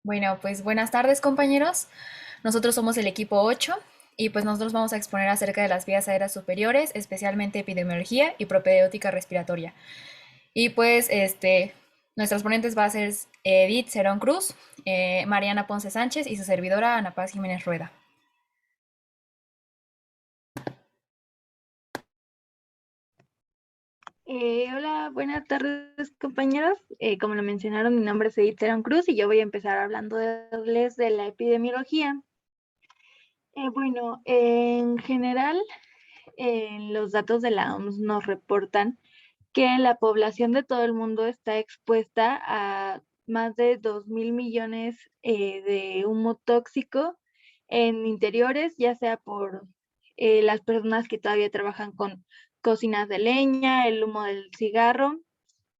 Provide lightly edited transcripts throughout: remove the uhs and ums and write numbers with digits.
Bueno, pues buenas tardes compañeros. Nosotros somos el equipo 8 y pues nosotros vamos a exponer acerca de las vías aéreas superiores, especialmente epidemiología y propedéutica respiratoria. Y pues nuestras ponentes va a ser Edith Cerón Cruz, Mariana Ponce Sánchez y su servidora Ana Paz Jiménez Rueda. Hola, buenas tardes compañeros. Como lo mencionaron, mi nombre es Edith Terán Cruz y yo voy a empezar hablándoles de la epidemiología. En general, los datos de la OMS nos reportan que la población de todo el mundo está expuesta a más de 2.000 millones de humo tóxico en interiores, ya sea por las personas que todavía trabajan con cocinas de leña, el humo del cigarro,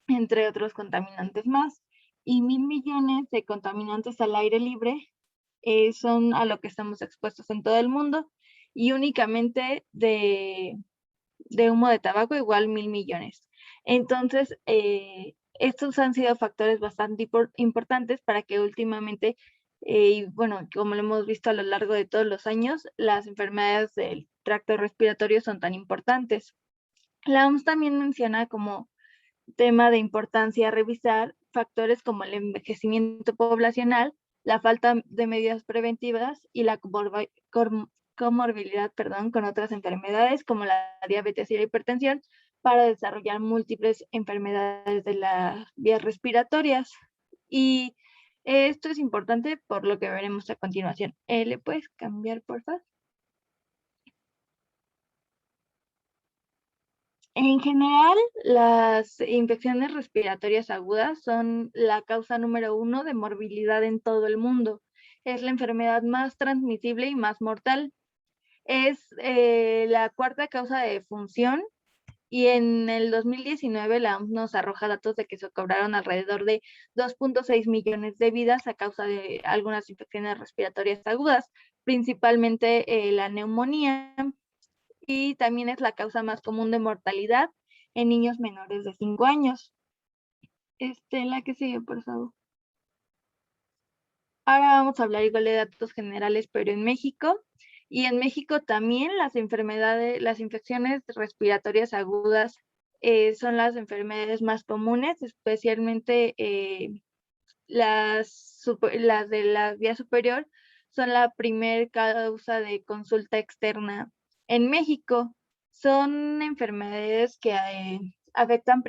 entre otros contaminantes más. Y 1.000 millones de contaminantes al aire libre son a lo que estamos expuestos en todo el mundo, y únicamente de humo de tabaco igual 1.000 millones. Entonces, estos han sido factores bastante importantes para que últimamente, y bueno, como lo hemos visto a lo largo de todos los años, las enfermedades del tracto respiratorio son tan importantes. La OMS también menciona como tema de importancia revisar factores como el envejecimiento poblacional, la falta de medidas preventivas y la comorbilidad, con otras enfermedades como la diabetes y la hipertensión, para desarrollar múltiples enfermedades de las vías respiratorias. Y esto es importante por lo que veremos a continuación. ¿Le puedes cambiar, por favor? En general, las infecciones respiratorias agudas son la causa número 1 de morbilidad en todo el mundo. Es la enfermedad más transmisible y más mortal. Es la cuarta causa de defunción, y en el 2019 la OMS nos arroja datos de que se cobraron alrededor de 2.6 millones de vidas a causa de algunas infecciones respiratorias agudas, principalmente la neumonía, y también es la causa más común de mortalidad en niños menores de 5 años. La que sigue, por favor. Ahora vamos a hablar igual de datos generales, pero en México. Y en México también las infecciones respiratorias agudas son las enfermedades más comunes, especialmente las de la vía superior son la primer causa de consulta externa en México. Son enfermedades que afectan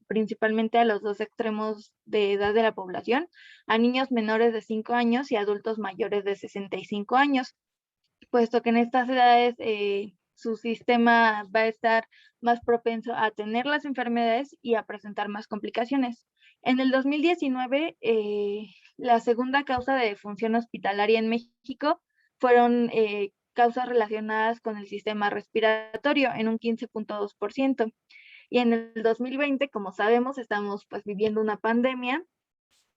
principalmente a los dos extremos de edad de la población, a niños menores de 5 años y adultos mayores de 65 años, puesto que en estas edades su sistema va a estar más propenso a tener las enfermedades y a presentar más complicaciones. En el 2019, la segunda causa de defunción hospitalaria en México fueron causas relacionadas con el sistema respiratorio en un 15.2%. Y en el 2020, como sabemos, estamos pues viviendo una pandemia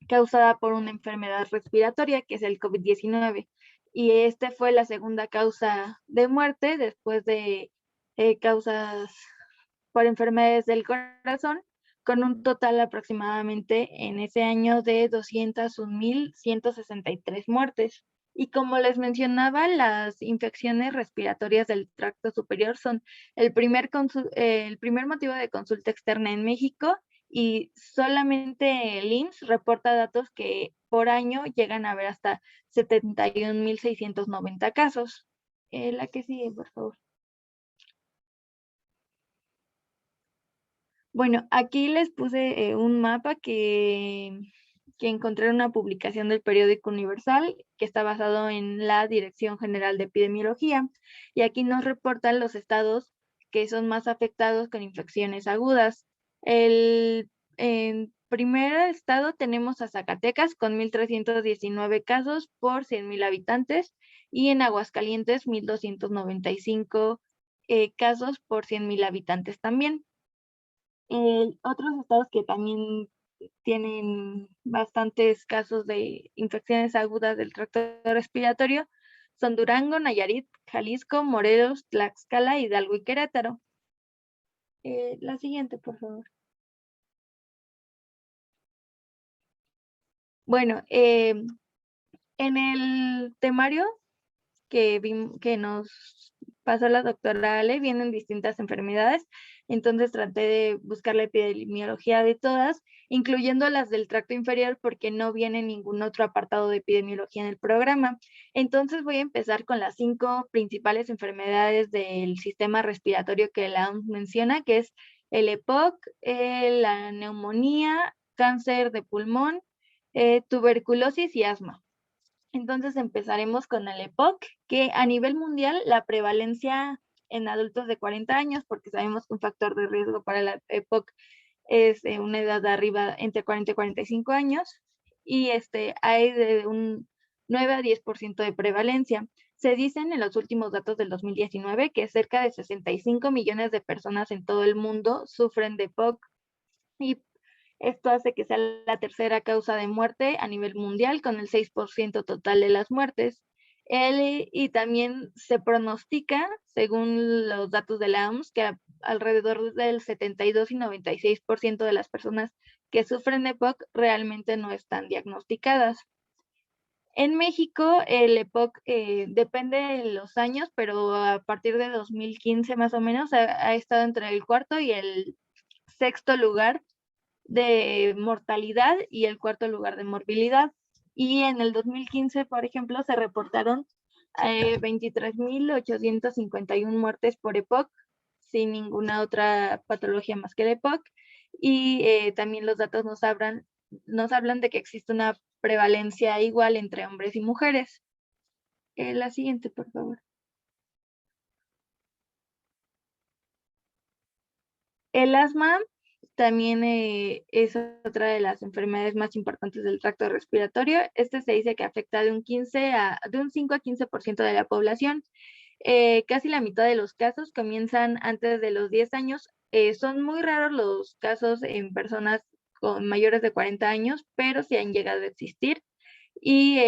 causada por una enfermedad respiratoria, que es el COVID-19. Y fue la segunda causa de muerte después de causas por enfermedades del corazón, con un total aproximadamente en ese año de 201.163 muertes. Y como les mencionaba, las infecciones respiratorias del tracto superior son el primer motivo de consulta externa en México, y solamente el IMSS reporta datos que por año llegan a haber hasta 71.690 casos. La que sigue, por favor. Bueno, aquí les puse un mapa que encontré en una publicación del periódico Universal, que está basado en la Dirección General de Epidemiología, y aquí nos reportan los estados que son más afectados con infecciones agudas. En primer estado tenemos a Zacatecas con 1.319 casos por 100.000 habitantes, y en Aguascalientes 1.295 casos por 100.000 habitantes también. Otros estados que también tienen bastantes casos de infecciones agudas del tracto respiratorio son Durango, Nayarit, Jalisco, Morelos, Tlaxcala, Hidalgo y Querétaro. La siguiente, por favor. Bueno, En el temario que nos pasó la doctora Ale, vienen distintas enfermedades, entonces traté de buscar la epidemiología de todas, incluyendo las del tracto inferior, porque no viene ningún otro apartado de epidemiología en el programa. Entonces voy a empezar con las 5 principales enfermedades del sistema respiratorio que la OMS menciona, que es el EPOC, la neumonía, cáncer de pulmón, tuberculosis y asma. Entonces empezaremos con el EPOC, que a nivel mundial la prevalencia en adultos de 40 años, porque sabemos que un factor de riesgo para la EPOC es una edad de arriba entre 40 y 45 años, y hay de un 9 a 10% de prevalencia. Se dicen en los últimos datos del 2019 que cerca de 65 millones de personas en todo el mundo sufren de EPOC, y esto hace que sea la tercera causa de muerte a nivel mundial, con el 6% total de las muertes. Y también se pronostica, según los datos de la OMS, que alrededor del 72 y 96% de las personas que sufren de EPOC realmente no están diagnosticadas. En México, el EPOC depende de los años, pero a partir de 2015 más o menos ha estado entre el cuarto y el sexto lugar de mortalidad y el cuarto lugar de morbilidad. Y en el 2015, por ejemplo, se reportaron 23.851 muertes por EPOC, sin ninguna otra patología más que el EPOC. Y también los datos nos hablan de que existe una prevalencia igual entre hombres y mujeres. La siguiente, por favor. El asma también es otra de las enfermedades más importantes del tracto respiratorio. Se dice que afecta de un 5 a 15% de la población. Casi la mitad de los casos comienzan antes de los 10 años. Son muy raros los casos en personas con mayores de 40 años, pero sí han llegado a existir. Y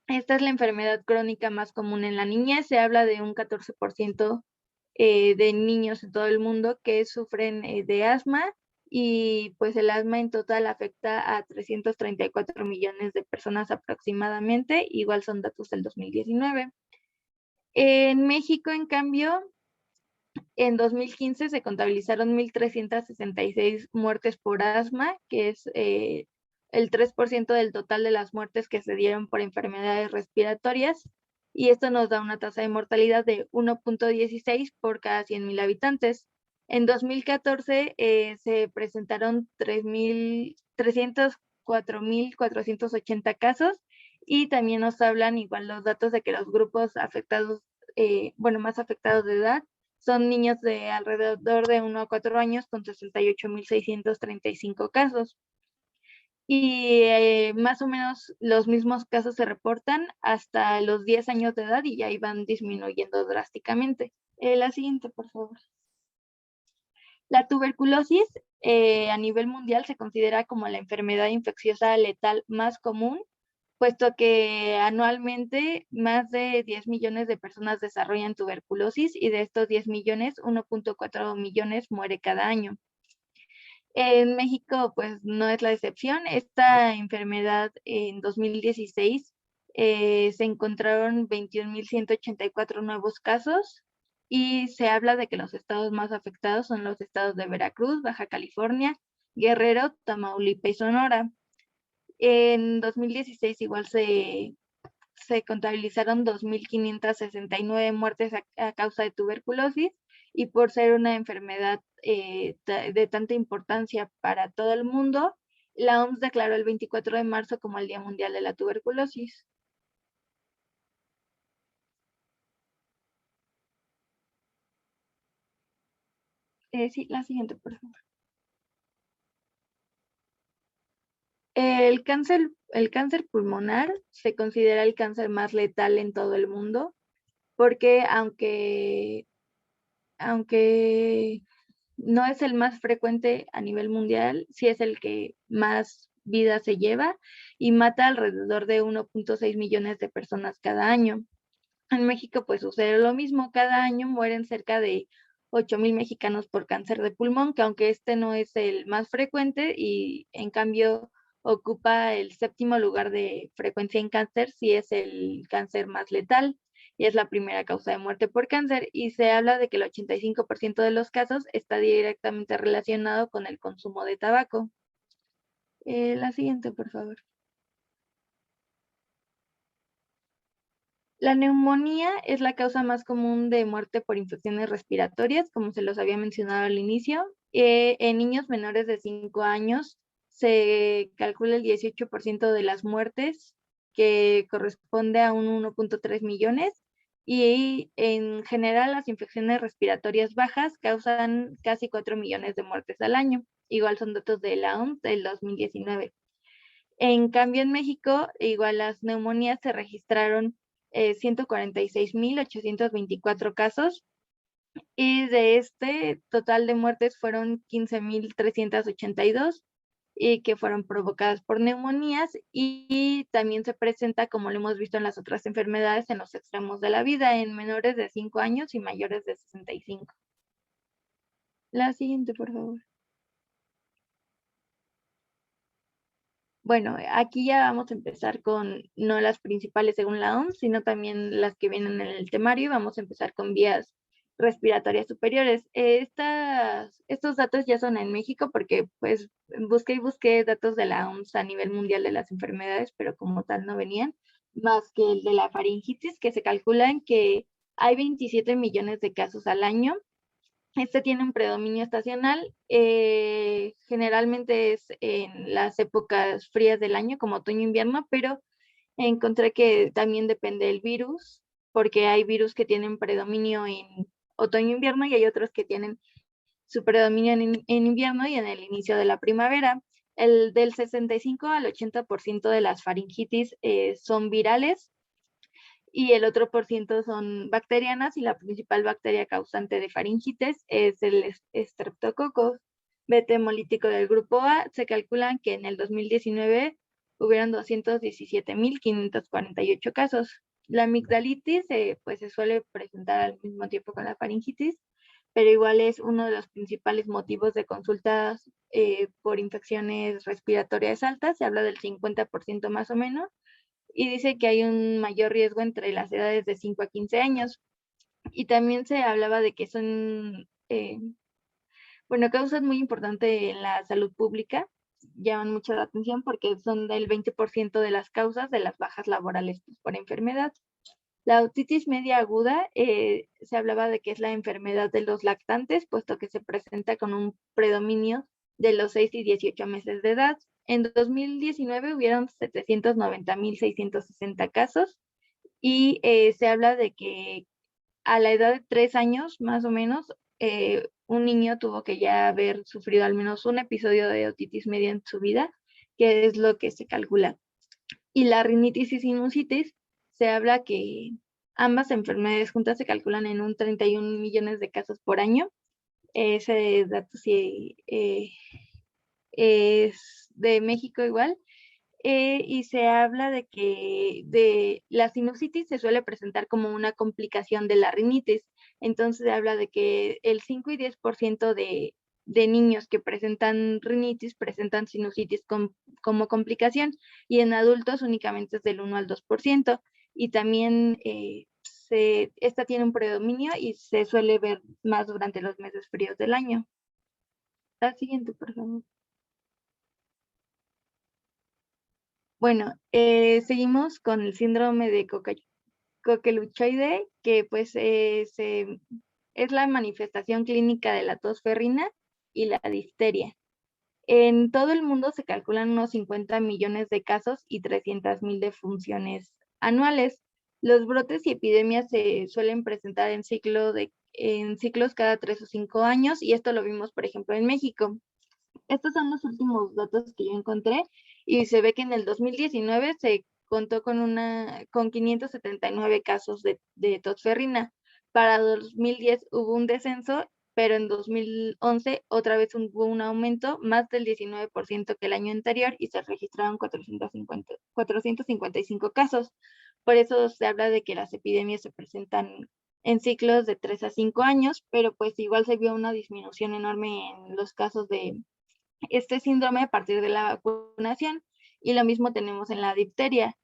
esta es la enfermedad crónica más común en la niñez. Se habla de un 14% de niños en todo el mundo que sufren de asma, y pues el asma en total afecta a 334 millones de personas aproximadamente. Igual son datos del 2019. En México, en cambio, en 2015 se contabilizaron 1.366 muertes por asma, que es el 3% del total de las muertes que se dieron por enfermedades respiratorias, y esto nos da una tasa de mortalidad de 1.16 por cada 100.000 habitantes. En 2014 se presentaron 304.480 casos, y también nos hablan igual los datos de que los grupos afectados, más afectados de edad, son niños de alrededor de 1 a 4 años, con 68.635 casos. Y más o menos los mismos casos se reportan hasta los 10 años de edad, y ya iban disminuyendo drásticamente. La siguiente, por favor. La tuberculosis a nivel mundial se considera como la enfermedad infecciosa letal más común, puesto que anualmente más de 10 millones de personas desarrollan tuberculosis, y de estos 10 millones, 1.4 millones muere cada año. En México, pues no es la excepción. Esta enfermedad en 2016 se encontraron 21.184 nuevos casos, y se habla de que los estados más afectados son los estados de Veracruz, Baja California, Guerrero, Tamaulipas y Sonora. En 2016 igual se contabilizaron 2.569 muertes a causa de tuberculosis, y por ser una enfermedad de tanta importancia para todo el mundo, la OMS declaró el 24 de marzo como el Día Mundial de la Tuberculosis. Sí, la siguiente, por favor. El cáncer pulmonar se considera el cáncer más letal en todo el mundo, porque aunque no es el más frecuente a nivel mundial, sí es el que más vidas se lleva, y mata alrededor de 1.6 millones de personas cada año. En México pues sucede lo mismo. Cada año mueren cerca de 8.000 mexicanos por cáncer de pulmón, que aunque este no es el más frecuente, y en cambio ocupa el 7º lugar de frecuencia en cáncer, si es el cáncer más letal y es la primera causa de muerte por cáncer, y se habla de que el 85% de los casos está directamente relacionado con el consumo de tabaco. La siguiente, por favor. La neumonía es la causa más común de muerte por infecciones respiratorias, como se los había mencionado al inicio. En niños menores de 5 años se calcula el 18% de las muertes, que corresponde a un 1.3 millones. Y en general las infecciones respiratorias bajas causan casi 4 millones de muertes al año. Igual son datos de la OMS del 2019. En cambio, en México, igual las neumonías se registraron 146,824 casos y de este total de muertes fueron 15,382 y que fueron provocadas por neumonías y también se presenta, como lo hemos visto en las otras enfermedades, en los extremos de la vida, en menores de 5 años y mayores de 65. La siguiente, por favor. Bueno, aquí ya vamos a empezar con no las principales según la OMS, sino también las que vienen en el temario, y vamos a empezar con vías respiratorias superiores. Estos datos ya son en México porque pues busqué datos de la OMS a nivel mundial de las enfermedades, pero como tal no venían, más que el de la faringitis, que se calcula en que hay 27 millones de casos al año. Este tiene un predominio estacional, generalmente es en las épocas frías del año, como otoño-invierno, pero encontré que también depende del virus, porque hay virus que tienen predominio en otoño-invierno y hay otros que tienen su predominio en invierno y en el inicio de la primavera. El del 65 al 80% de las faringitis son virales y el otro por ciento son bacterianas, y la principal bacteria causante de faringitis es el Streptococcus beta hemolítico del grupo A. Se calculan que en el 2019 hubieron 217,548 casos. La amigdalitis pues se suele presentar al mismo tiempo con la faringitis, pero igual es uno de los principales motivos de consultas por infecciones respiratorias altas. Se habla del 50% más o menos, y dice que hay un mayor riesgo entre las edades de 5 a 15 años. Y también se hablaba de que son, causas muy importantes en la salud pública, llaman mucho la atención porque son del 20% de las causas de las bajas laborales pues, por enfermedad. La otitis media aguda se hablaba de que es la enfermedad de los lactantes, puesto que se presenta con un predominio de los 6 y 18 meses de edad. En 2019 hubieron 790,660 casos y se habla de que a la edad de 3 años, más o menos, un niño tuvo que ya haber sufrido al menos un episodio de otitis media en su vida, que es lo que se calcula. Y la rinitis y sinusitis, se habla que ambas enfermedades juntas se calculan en un 31 millones de casos por año. Ese dato sí es de México igual. Y se habla de que de la sinusitis se suele presentar como una complicación de la rinitis. Entonces se habla de que el 5 y 10% de niños que presentan rinitis presentan sinusitis como complicación, y en adultos únicamente es del 1 al 2%. Y también esta tiene un predominio y se suele ver más durante los meses fríos del año. La siguiente, por favor. Bueno, seguimos con el síndrome de coqueluchoide, que pues es la manifestación clínica de la tos ferrina y la difteria. En todo el mundo se calculan unos 50 millones de casos y 300,000 defunciones anuales. Los brotes y epidemias se suelen presentar en ciclos cada 3 o 5 años, y esto lo vimos, por ejemplo, en México. Estos son los últimos datos que yo encontré y se ve que en el 2019 se contó con 579 casos de tosferrina. Para 2010 hubo un descenso, pero en 2011 otra vez hubo un aumento, más del 19% que el año anterior, y se registraron 455 casos. Por eso se habla de que las epidemias se presentan en ciclos de 3 a 5 años, pero pues igual se vio una disminución enorme en los casos de este síndrome a partir de la vacunación, Y lo mismo tenemos en la difteria,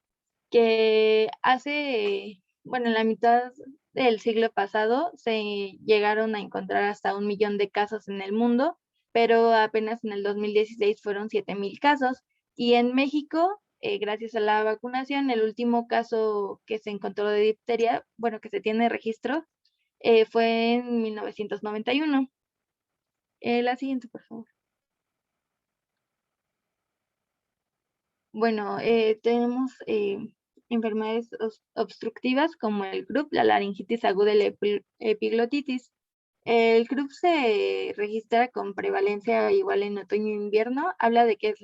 que bueno, en la mitad del siglo pasado se llegaron a encontrar hasta 1 millón de casos en el mundo, pero apenas en el 2016 fueron 7,000 casos. Y en México, gracias a la vacunación, el último caso que se encontró de difteria, bueno, que se tiene registro, fue en 1991. La siguiente, por favor. Bueno, tenemos enfermedades obstructivas como el croup, la laringitis aguda y la epiglotitis. El croup se registra con prevalencia igual en otoño e invierno. Habla de que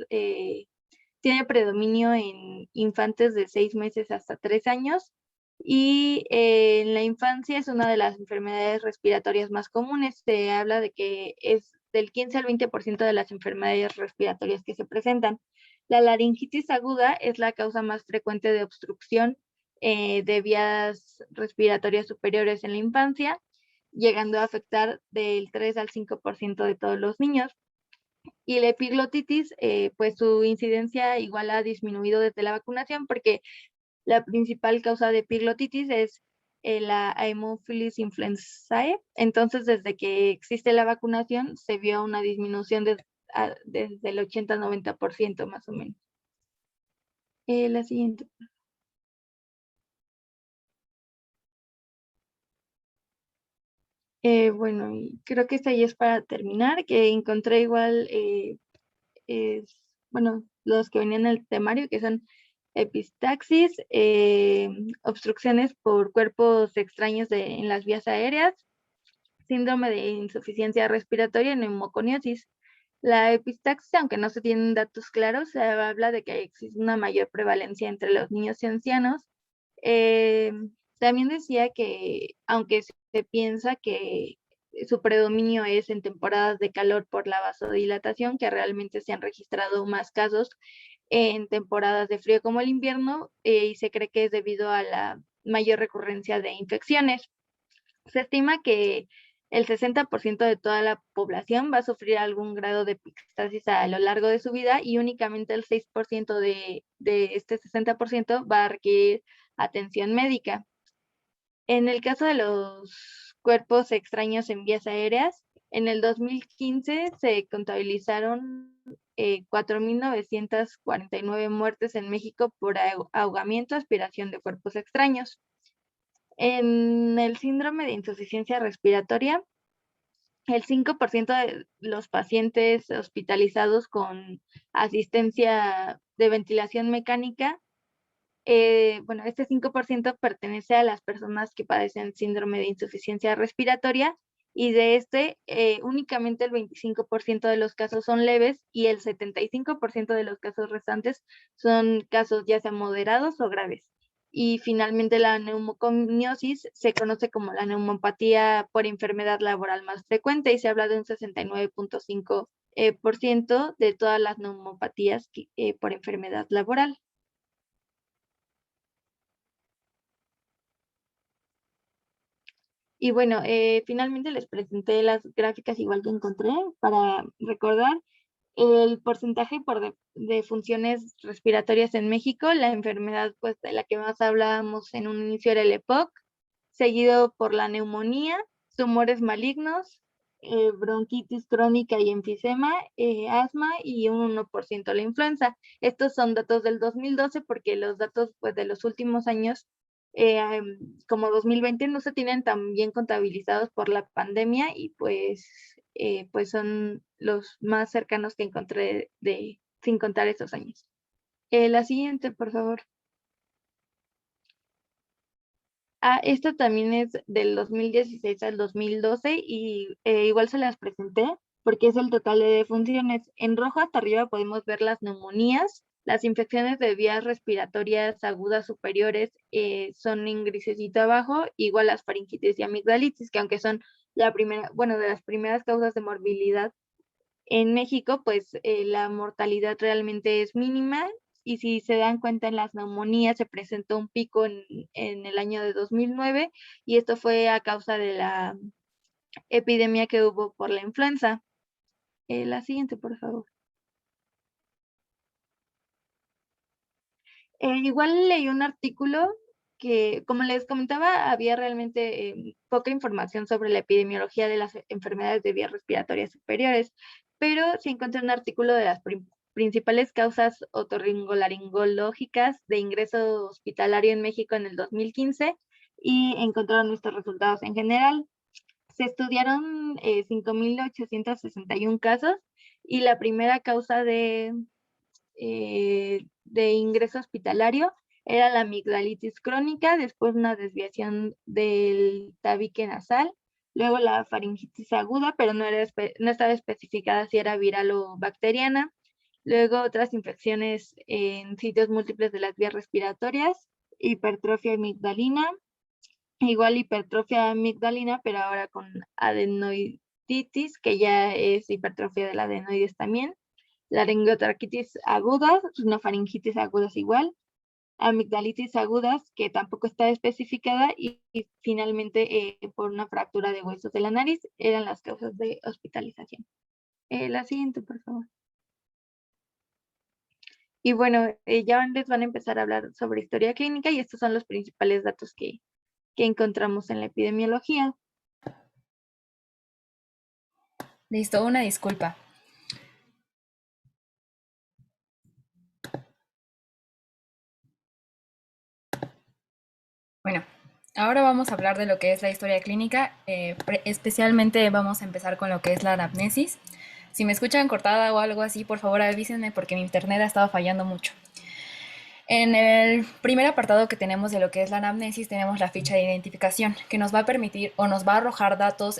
tiene predominio en infantes de 6 meses hasta 3 años y en la infancia es una de las enfermedades respiratorias más comunes. Se habla de que es del 15 al 20% de las enfermedades respiratorias que se presentan. La laringitis aguda es la causa más frecuente de obstrucción de vías respiratorias superiores en la infancia, llegando a afectar del 3 al 5% de todos los niños. Y la epiglotitis, pues su incidencia igual ha disminuido desde la vacunación porque la principal causa de epiglotitis es la Haemophilus influenzae. Entonces, desde que existe la vacunación, se vio una disminución desde el 80 al 90% más o menos. La siguiente. Bueno, y creo que esta ya es para terminar, que encontré igual, bueno, los que venían en el temario, que son epistaxis, obstrucciones por cuerpos extraños en las vías aéreas, síndrome de insuficiencia respiratoria y neumoconiosis. La epistaxis, aunque no se tienen datos claros, se habla de que existe una mayor prevalencia entre los niños y ancianos. Eh, También decía que, aunque se piensa que su predominio es en temporadas de calor por la vasodilatación, que realmente se han registrado más casos en temporadas de frío como el invierno, y se cree que es debido a la mayor recurrencia de infecciones. Se estima que el 60% de toda la población va a sufrir algún grado de epistaxis a lo largo de su vida y únicamente el 6% de este 60% va a requerir atención médica. En el caso de los cuerpos extraños en vías aéreas, en el 2015 se contabilizaron 4,949 muertes en México por ahogamiento, aspiración de cuerpos extraños. En el síndrome de insuficiencia respiratoria, el 5% de los pacientes hospitalizados con asistencia de ventilación mecánica, bueno, este 5% pertenece a las personas que padecen síndrome de insuficiencia respiratoria y de únicamente el 25% de los casos son leves y el 75% de los casos restantes son casos ya sean moderados o graves. Y finalmente la neumoconiosis se conoce como la neumopatía por enfermedad laboral más frecuente y se habla de un 69,5% de todas las neumopatías por enfermedad laboral. Y bueno, finalmente les presenté las gráficas igual que encontré para recordar el porcentaje de funciones respiratorias en México. La enfermedad pues de la que más hablábamos en un inicio era el EPOC, seguido por la neumonía, tumores malignos, bronquitis crónica y enfisema, asma y un 1% la influenza. Estos son datos del 2012 porque los datos pues de los últimos años como 2020 no se tienen tan bien contabilizados por la pandemia y pues son los más cercanos que encontré sin contar esos años. La siguiente, por favor. Esto también es del 2016 al 2012 y igual se las presenté porque es el total de defunciones. En rojo hasta arriba podemos ver las neumonías, las infecciones de vías respiratorias agudas superiores son en grisecito abajo, igual las faringitis y amigdalitis, que aunque son bueno, de las primeras causas de morbilidad en México, pues la mortalidad realmente es mínima y si se dan cuenta en las neumonías se presentó un pico en el año de 2009 y esto fue a causa de la epidemia que hubo por la influenza. La siguiente, por favor. Igual leí un artículo que, como les comentaba, había realmente poca información sobre la epidemiología de las enfermedades de vías respiratorias superiores, pero sí encontré un artículo de las principales causas otorrinolaringológicas de ingreso hospitalario en México en el 2015 y encontraron estos resultados. En general, se estudiaron 5.861 casos y la primera causa de ingreso hospitalario era la amigdalitis crónica, después una desviación del tabique nasal, luego la faringitis aguda, pero no estaba especificada si era viral o bacteriana, luego otras infecciones en sitios múltiples de las vías respiratorias, hipertrofia amigdalina, igual hipertrofia amigdalina, pero ahora con adenoiditis, que ya es hipertrofia de la adenoides también, laringotraquitis aguda, rinofaringitis agudas igual, amigdalitis agudas, que tampoco está especificada, y finalmente por una fractura de huesos de la nariz, eran las causas de hospitalización. La siguiente, por favor. Y bueno, ya les van a empezar a hablar sobre historia clínica y estos son los principales datos que encontramos en la epidemiología. Listo, una disculpa. Bueno, ahora vamos a hablar de lo que es la historia clínica. Especialmente vamos a empezar con lo que es la anamnesis. Si me escuchan cortada o algo así, por favor avísenme porque mi internet ha estado fallando mucho. En el primer apartado que tenemos de lo que es la anamnesis tenemos la ficha de identificación, que nos va a permitir o nos va a arrojar datos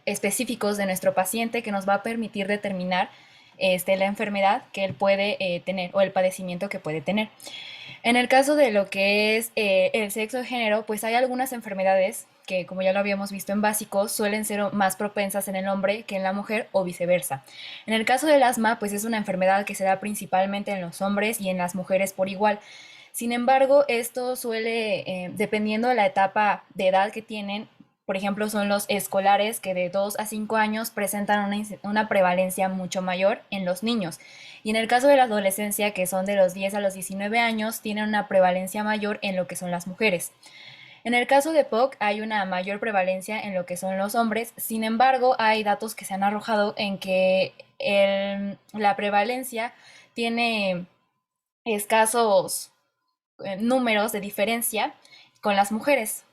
específicos de nuestro paciente, que nos va a permitir determinar la enfermedad que él puede tener o el padecimiento que puede tener. En el caso de lo que es el sexo de género, pues hay algunas enfermedades que, como ya lo habíamos visto en básico, suelen ser más propensas en el hombre que en la mujer o viceversa. En el caso del asma, pues es una enfermedad que se da principalmente en los hombres y en las mujeres por igual. Sin embargo, esto suele, dependiendo de la etapa de edad que tienen, por ejemplo, son los escolares que de 2 a 5 años presentan una prevalencia mucho mayor en los niños. Y en el caso de la adolescencia, que son de los 10 a los 19 años, tienen una prevalencia mayor en lo que son las mujeres. En el caso de POC hay una mayor prevalencia en lo que son los hombres, sin embargo hay datos que se han arrojado en que la prevalencia tiene escasos números de diferencia con las mujeres.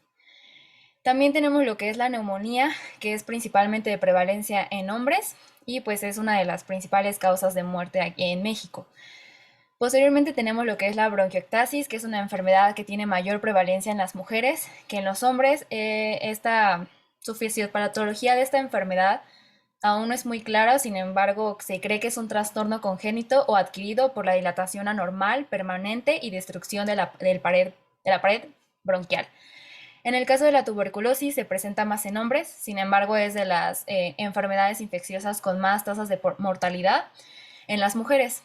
También tenemos lo que es la neumonía, que es principalmente de prevalencia en hombres y pues es una de las principales causas de muerte aquí en México. Posteriormente tenemos lo que es la bronquiectasis, que es una enfermedad que tiene mayor prevalencia en las mujeres que en los hombres. Su fisiopatología de esta enfermedad aún no es muy clara, sin embargo, se cree que es un trastorno congénito o adquirido por la dilatación anormal, permanente y destrucción de la pared bronquial. En el caso de la tuberculosis se presenta más en hombres, sin embargo es de las enfermedades infecciosas con más tasas de mortalidad en las mujeres.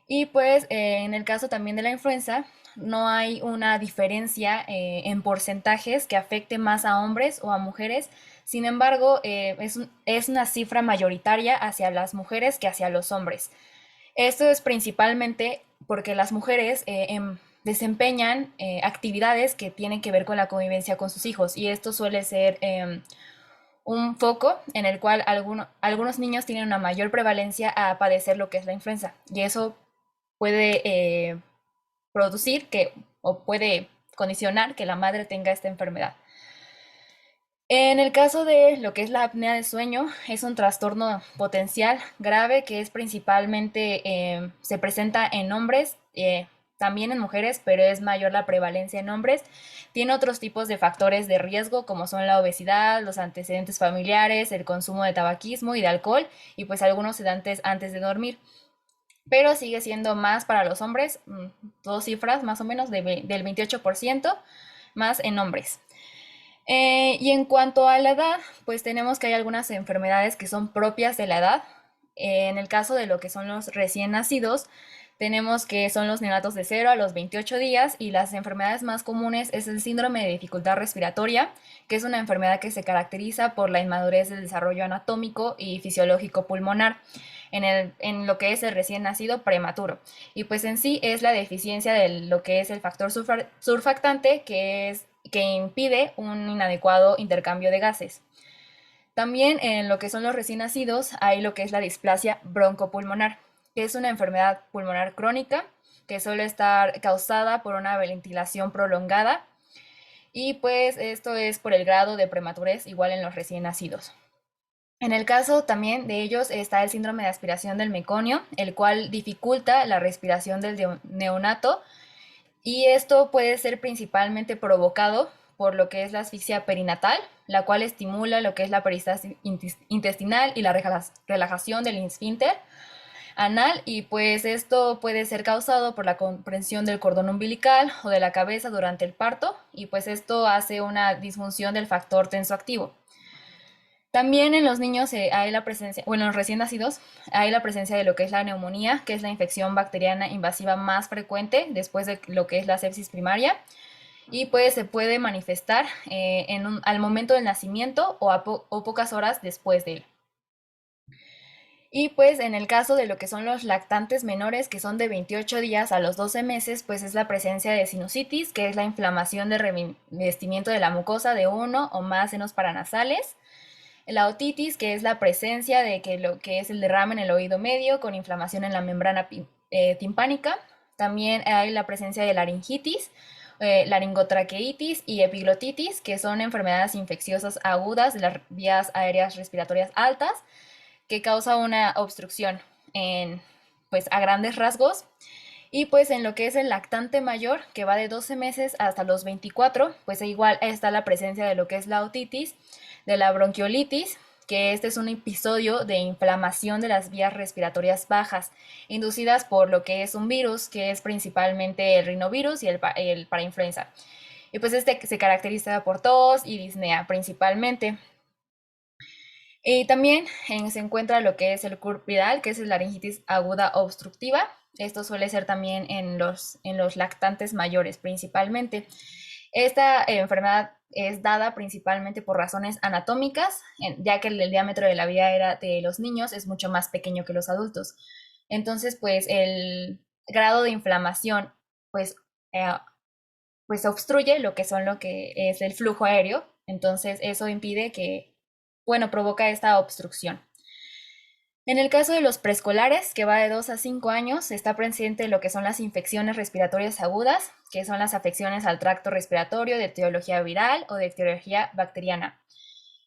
Y pues en el caso también de la influenza, no hay una diferencia en porcentajes que afecte más a hombres o a mujeres. Sin embargo, es una cifra mayoritaria hacia las mujeres que hacia los hombres. Esto es principalmente porque las mujeres desempeñan actividades que tienen que ver con la convivencia con sus hijos y esto suele ser un foco en el cual algunos niños tienen una mayor prevalencia a padecer lo que es la influenza y eso puede producir que o puede condicionar que la madre tenga esta enfermedad. En el caso de lo que es la apnea de sueño, es un trastorno potencial grave que es principalmente, se presenta en hombres, también en mujeres, pero es mayor la prevalencia en hombres. Tiene otros tipos de factores de riesgo como son la obesidad, los antecedentes familiares, el consumo de tabaquismo y de alcohol y pues algunos sedantes antes de dormir. Pero sigue siendo más para los hombres, dos cifras más o menos del 28% más en hombres. Y en cuanto a la edad, pues tenemos que hay algunas enfermedades que son propias de la edad. En el caso de lo que son los recién nacidos, Tenemos que son los neonatos de 0 a los 28 días y las enfermedades más comunes es el síndrome de dificultad respiratoria, que es una enfermedad que se caracteriza por la inmadurez del desarrollo anatómico y fisiológico pulmonar en lo que es el recién nacido prematuro. Y pues en sí es la deficiencia de lo que es el factor surfactante que impide un inadecuado intercambio de gases. También en lo que son los recién nacidos hay lo que es la displasia broncopulmonar, que es una enfermedad pulmonar crónica que suele estar causada por una ventilación prolongada y pues esto es por el grado de prematurez igual en los recién nacidos. En el caso también de ellos está el síndrome de aspiración del meconio, el cual dificulta la respiración del neonato y esto puede ser principalmente provocado por lo que es la asfixia perinatal, la cual estimula lo que es la peristalsis intestinal y la relajación del esfínter anal y pues esto puede ser causado por la comprensión del cordón umbilical o de la cabeza durante el parto y pues esto hace una disfunción del factor tensoactivo. También en los niños hay la presencia, bueno, en los recién nacidos hay la presencia de lo que es la neumonía, que es la infección bacteriana invasiva más frecuente después de lo que es la sepsis primaria y pues se puede manifestar al momento del nacimiento o pocas horas después de él. Y pues en el caso de lo que son los lactantes menores, que son de 28 días a los 12 meses, pues es la presencia de sinusitis, que es la inflamación de revestimiento de la mucosa de uno o más senos paranasales. La otitis, que es la presencia de que lo que es el derrame en el oído medio con inflamación en la membrana timpánica. También hay la presencia de laringitis, laringotraqueitis y epiglotitis, que son enfermedades infecciosas agudas de las vías aéreas respiratorias altas, que causa una obstrucción pues a grandes rasgos. Y pues en lo que es el lactante mayor, que va de 12 meses hasta los 24, pues igual está la presencia de lo que es la otitis, de la bronquiolitis, que este es un episodio de inflamación de las vías respiratorias bajas, inducidas por lo que es un virus, que es principalmente el rinovirus y el parainfluenza. Y pues este se caracteriza por tos y disnea principalmente. Y también se encuentra lo que es el CURP viral, que es la laringitis aguda obstructiva. Esto suele ser también en los lactantes mayores principalmente. Esta enfermedad es dada principalmente por razones anatómicas, ya que el diámetro de la vía aérea de los niños es mucho más pequeño que los adultos. Entonces, pues el grado de inflamación, pues, eh, pues obstruye lo que es el flujo aéreo. Entonces, eso impide que, bueno, provoca esta obstrucción. En el caso de los preescolares, que va de 2 a 5 años, está presente lo que son las infecciones respiratorias agudas, que son las afecciones al tracto respiratorio de etiología viral o de etiología bacteriana.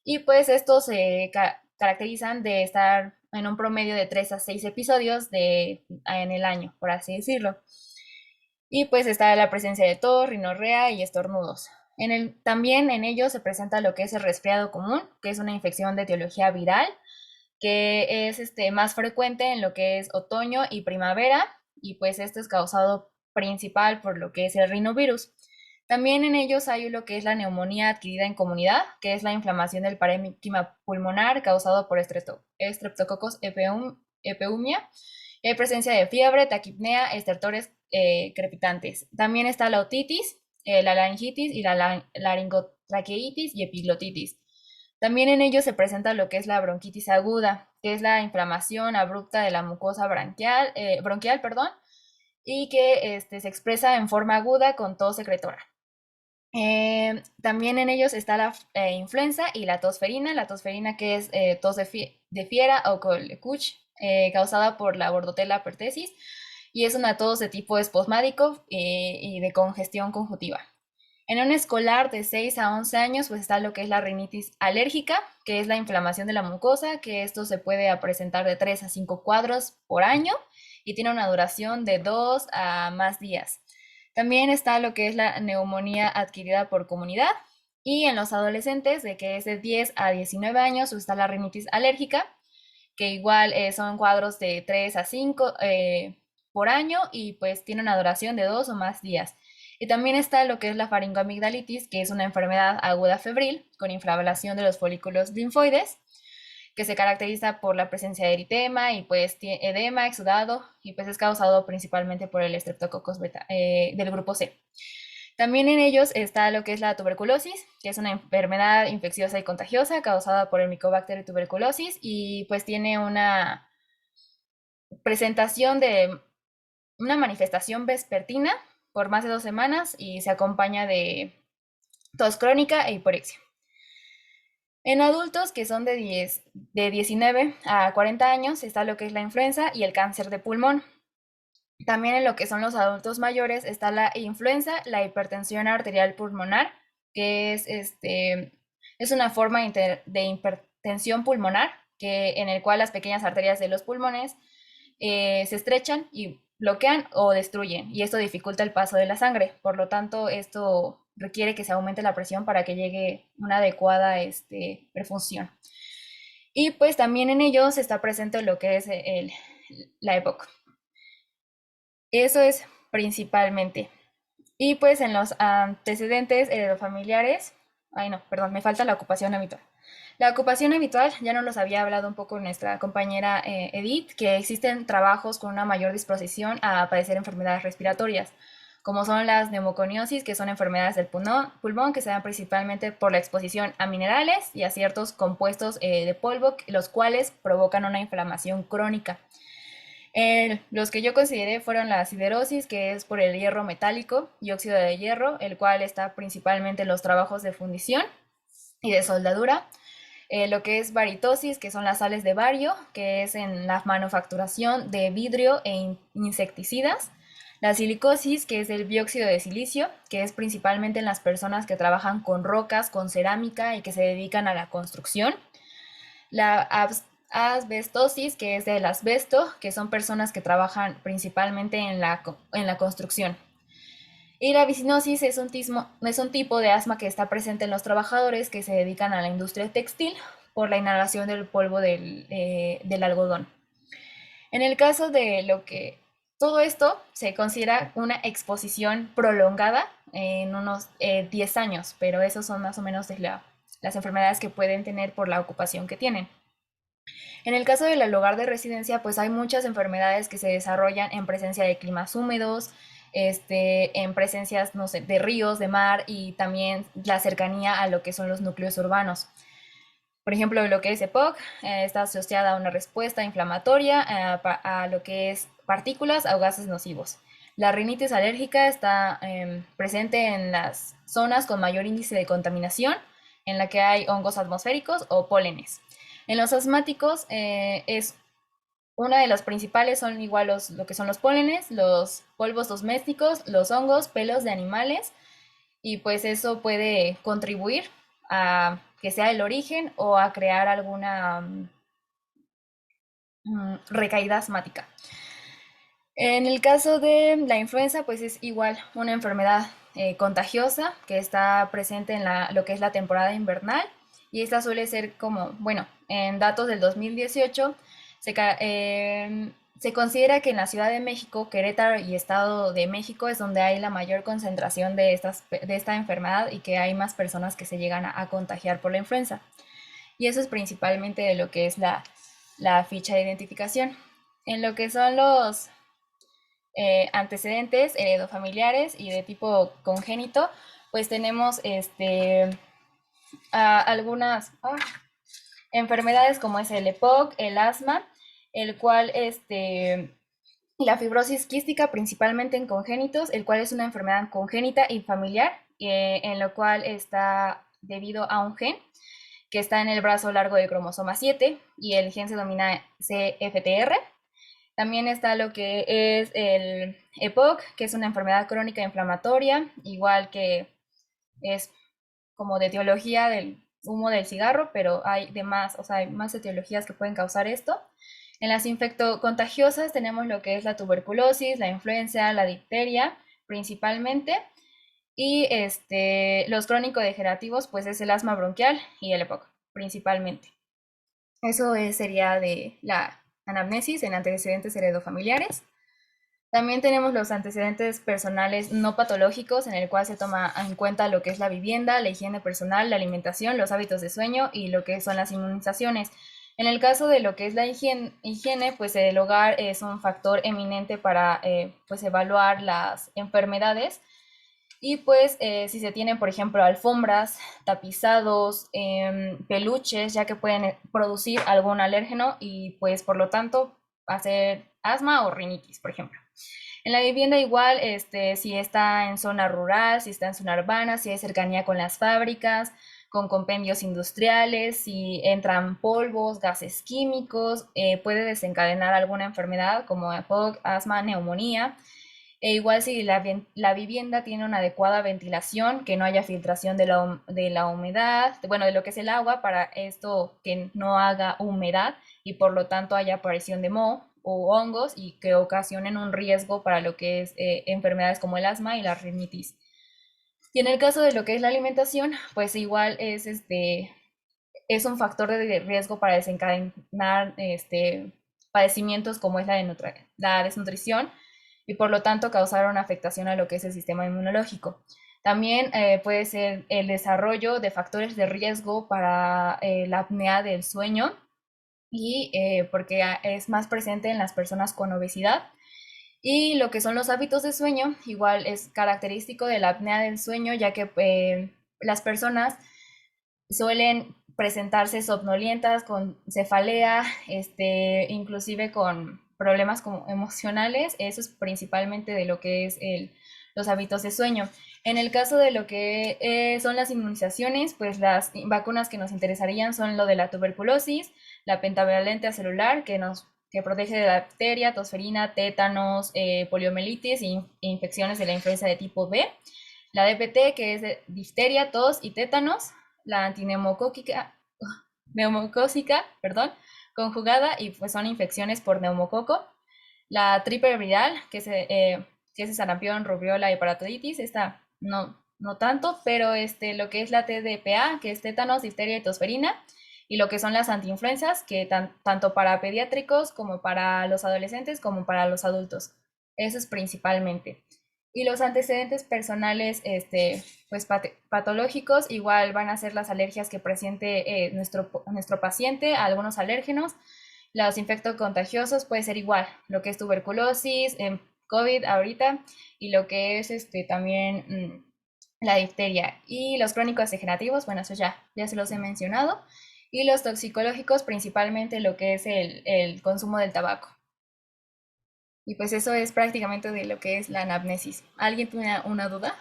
Y pues estos se caracterizan de estar en un promedio de 3 a 6 episodios en el año, por así decirlo. Y pues está la presencia de tos, rinorrea y estornudos. También en ellos se presenta lo que es el resfriado común, que es una infección de etiología viral, que es más frecuente en lo que es otoño y primavera, y pues esto es causado principal por lo que es el rinovirus. También en ellos hay lo que es la neumonía adquirida en comunidad, que es la inflamación del parénquima pulmonar causado por Streptococcus epeumia. Hay presencia de fiebre, taquipnea, estertores crepitantes. También está la otitis, la laringitis y la laringotraqueitis y epiglotitis. También en ellos se presenta lo que es la bronquitis aguda, que es la inflamación abrupta de la mucosa bronquial, perdón, y que se expresa en forma aguda con tos secretora. También en ellos está la influenza y la tosferina que es tos de fiera o colecuch, causada por la Bordotella pertussis, y es una tos de tipo espasmático y de congestión conjuntiva. En un escolar de 6 a 11 años, pues está lo que es la rinitis alérgica, que es la inflamación de la mucosa, que esto se puede presentar de 3 a 5 cuadros por año y tiene una duración de 2 a más días. También está lo que es la neumonía adquirida por comunidad y en los adolescentes, de que es de 10 a 19 años, está la rinitis alérgica, que igual son cuadros de 3 a 5 por año y pues tiene una duración de 2 o más días. Y también está lo que es la faringoamigdalitis, que es una enfermedad aguda febril con inflamación de los folículos linfoides, que se caracteriza por la presencia de eritema y pues edema, exudado, y pues es causado principalmente por el Streptococcus beta, del grupo C. También en ellos está lo que es la tuberculosis, que es una enfermedad infecciosa y contagiosa causada por el Mycobacter tuberculosis y pues tiene una presentación de una manifestación vespertina por más de 2 semanas y se acompaña de tos crónica e hiporexia. En adultos que son de 19 a 40 años está lo que es la influenza y el cáncer de pulmón. También en lo que son los adultos mayores está la influenza, la hipertensión arterial pulmonar, que es una forma de hipertensión pulmonar en el cual las pequeñas arterias de los pulmones se estrechan y bloquean o destruyen, y esto dificulta el paso de la sangre. Por lo tanto, esto requiere que se aumente la presión para que llegue una adecuada perfusión. Y pues también en ellos está presente lo que es la EPOC. Eso es principalmente. Y pues en los antecedentes heredofamiliares, ay no, perdón, me falta la ocupación habitual. La ocupación habitual, ya nos los había hablado un poco nuestra compañera Edith, que existen trabajos con una mayor disposición a padecer enfermedades respiratorias, como son las neumoconiosis, que son enfermedades del pulmón, que se dan principalmente por la exposición a minerales y a ciertos compuestos de polvo, los cuales provocan una inflamación crónica. Los que yo consideré fueron la siderosis, que es por el hierro metálico y óxido de hierro, el cual está principalmente en los trabajos de fundición y de soldadura. Lo que es baritosis, que son las sales de bario, que es en la manufacturación de vidrio e insecticidas. La silicosis, que es el dióxido de silicio, que es principalmente en las personas que trabajan con rocas, con cerámica y que se dedican a la construcción. La asbestosis, que es del asbesto, que son personas que trabajan principalmente en la construcción. Y la vicinosis es un tipo de asma que está presente en los trabajadores que se dedican a la industria textil por la inhalación del polvo del algodón. En el caso de todo esto se considera una exposición prolongada en unos 10 años, pero esos son más o menos las enfermedades que pueden tener por la ocupación que tienen. En el caso del lugar de residencia, pues hay muchas enfermedades que se desarrollan en presencia de climas húmedos, en presencias, no sé, de ríos, de mar y también la cercanía a lo que son los núcleos urbanos. Por ejemplo, lo que es EPOC está asociada a una respuesta inflamatoria a lo que es partículas o gases nocivos. La rinitis alérgica está presente en las zonas con mayor índice de contaminación, en la que hay hongos atmosféricos o pólenes. En los asmáticos es una de las principales son igual lo que son los pólenes, los polvos domésticos, los hongos, pelos de animales, y pues eso puede contribuir a que sea el origen o a crear alguna recaída asmática. En el caso de la influenza, pues es igual una enfermedad contagiosa que está presente en lo que es la temporada invernal, y esta suele ser como, bueno, en datos del 2018 se considera que en la Ciudad de México, Querétaro y Estado de México es donde hay la mayor concentración de esta enfermedad y que hay más personas que se llegan a contagiar por la influenza. Y eso es principalmente de lo que es la ficha de identificación. En lo que son los antecedentes heredofamiliares y de tipo congénito, pues tenemos algunas enfermedades como es el EPOC, el asma, el cual la fibrosis quística principalmente en congénitos, el cual es una enfermedad congénita y familiar, en lo cual está debido a un gen que está en el brazo largo del cromosoma 7 y el gen se denomina CFTR. También está lo que es el EPOC, que es una enfermedad crónica inflamatoria, igual que es como de etiología del humo del cigarro, pero hay hay más etiologías que pueden causar esto. En las infectocontagiosas tenemos lo que es la tuberculosis, la influenza, la difteria principalmente, y los crónico-degenerativos pues es el asma bronquial y el EPOC principalmente. Eso sería de la anamnesis en antecedentes heredofamiliares. También tenemos los antecedentes personales no patológicos, en el cual se toma en cuenta lo que es la vivienda, la higiene personal, la alimentación, los hábitos de sueño y lo que son las inmunizaciones. En el caso de lo que es la higiene, pues el hogar es un factor eminente para pues evaluar las enfermedades y pues si se tienen, por ejemplo, alfombras, tapizados, peluches, ya que pueden producir algún alérgeno y pues por lo tanto hacer asma o rinitis, por ejemplo. En la vivienda igual, si está en zona rural, si está en zona urbana, si hay cercanía con las fábricas, con compendios industriales, si entran polvos, gases químicos, puede desencadenar alguna enfermedad como EPOC, asma, neumonía. E igual si la vivienda tiene una adecuada ventilación, que no haya filtración de la humedad, bueno, de lo que es el agua, para esto que no haga humedad y por lo tanto haya aparición de moho o hongos y que ocasionen un riesgo para lo que es enfermedades como el asma y la rinitis. Y en el caso de lo que es la alimentación, pues igual es un factor de riesgo para desencadenar padecimientos como es la desnutrición y por lo tanto causar una afectación a lo que es el sistema inmunológico. También puede ser el desarrollo de factores de riesgo para la apnea del sueño y porque es más presente en las personas con obesidad. Y lo que son los hábitos de sueño, igual es característico de la apnea del sueño, ya que las personas suelen presentarse somnolientas, con cefalea, inclusive con problemas como emocionales. Eso es principalmente de lo que es los hábitos de sueño. En el caso de lo que son las inmunizaciones, pues las vacunas que nos interesarían son lo de la tuberculosis, la pentavalente celular, que protege de la bacteria, tosferina, tétanos, poliomielitis e infecciones de la influenza de tipo B. La DPT, que es de difteria, tos y tétanos. La neumocócica, perdón, conjugada y pues son infecciones por neumococo. La triple viral, que es sarampión, rubiola y paratoditis, esta no tanto, pero lo que es la TDPA, que es tétanos, difteria y tosferina, y lo que son las antiinfluencias, que tanto para pediátricos como para los adolescentes como para los adultos. Eso es principalmente. Y los antecedentes personales, pues patológicos, igual van a ser las alergias que presente nuestro paciente a algunos alérgenos. Los infectos contagiosos puede ser igual, lo que es tuberculosis, COVID ahorita, y lo que es también la difteria. Y los crónicos degenerativos, bueno, eso ya se los he mencionado. Y los toxicológicos, principalmente lo que es el consumo del tabaco. Y pues eso es prácticamente de lo que es la anamnesis. ¿Alguien tiene una duda?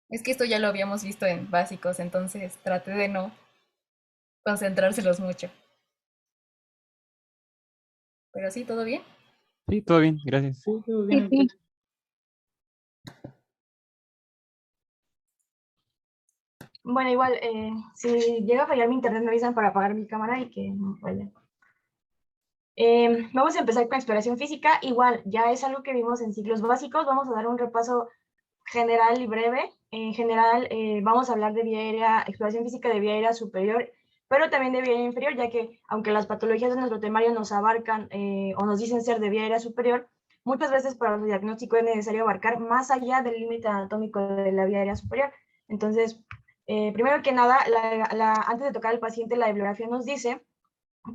Es que esto ya lo habíamos visto en básicos, entonces traté de no concentrárselos mucho. Pero sí, ¿todo bien? Sí, todo bien, gracias. Sí, todo Sí, bien. sí. Bueno, igual, si llega a fallar mi internet, me avisan para apagar mi cámara y que no falle. Vamos a empezar con exploración física. Igual, ya es algo que vimos en ciclos básicos. Vamos a dar un repaso general y breve. En general, vamos a hablar de vía aérea, exploración física de vía aérea superior, pero también de vía aérea inferior, ya que aunque las patologías de nuestro temario nos abarcan o nos dicen ser de vía aérea superior, muchas veces para el diagnóstico es necesario abarcar más allá del límite anatómico de la vía aérea superior. Entonces, primero que nada, antes de tocar al paciente, la bibliografía nos dice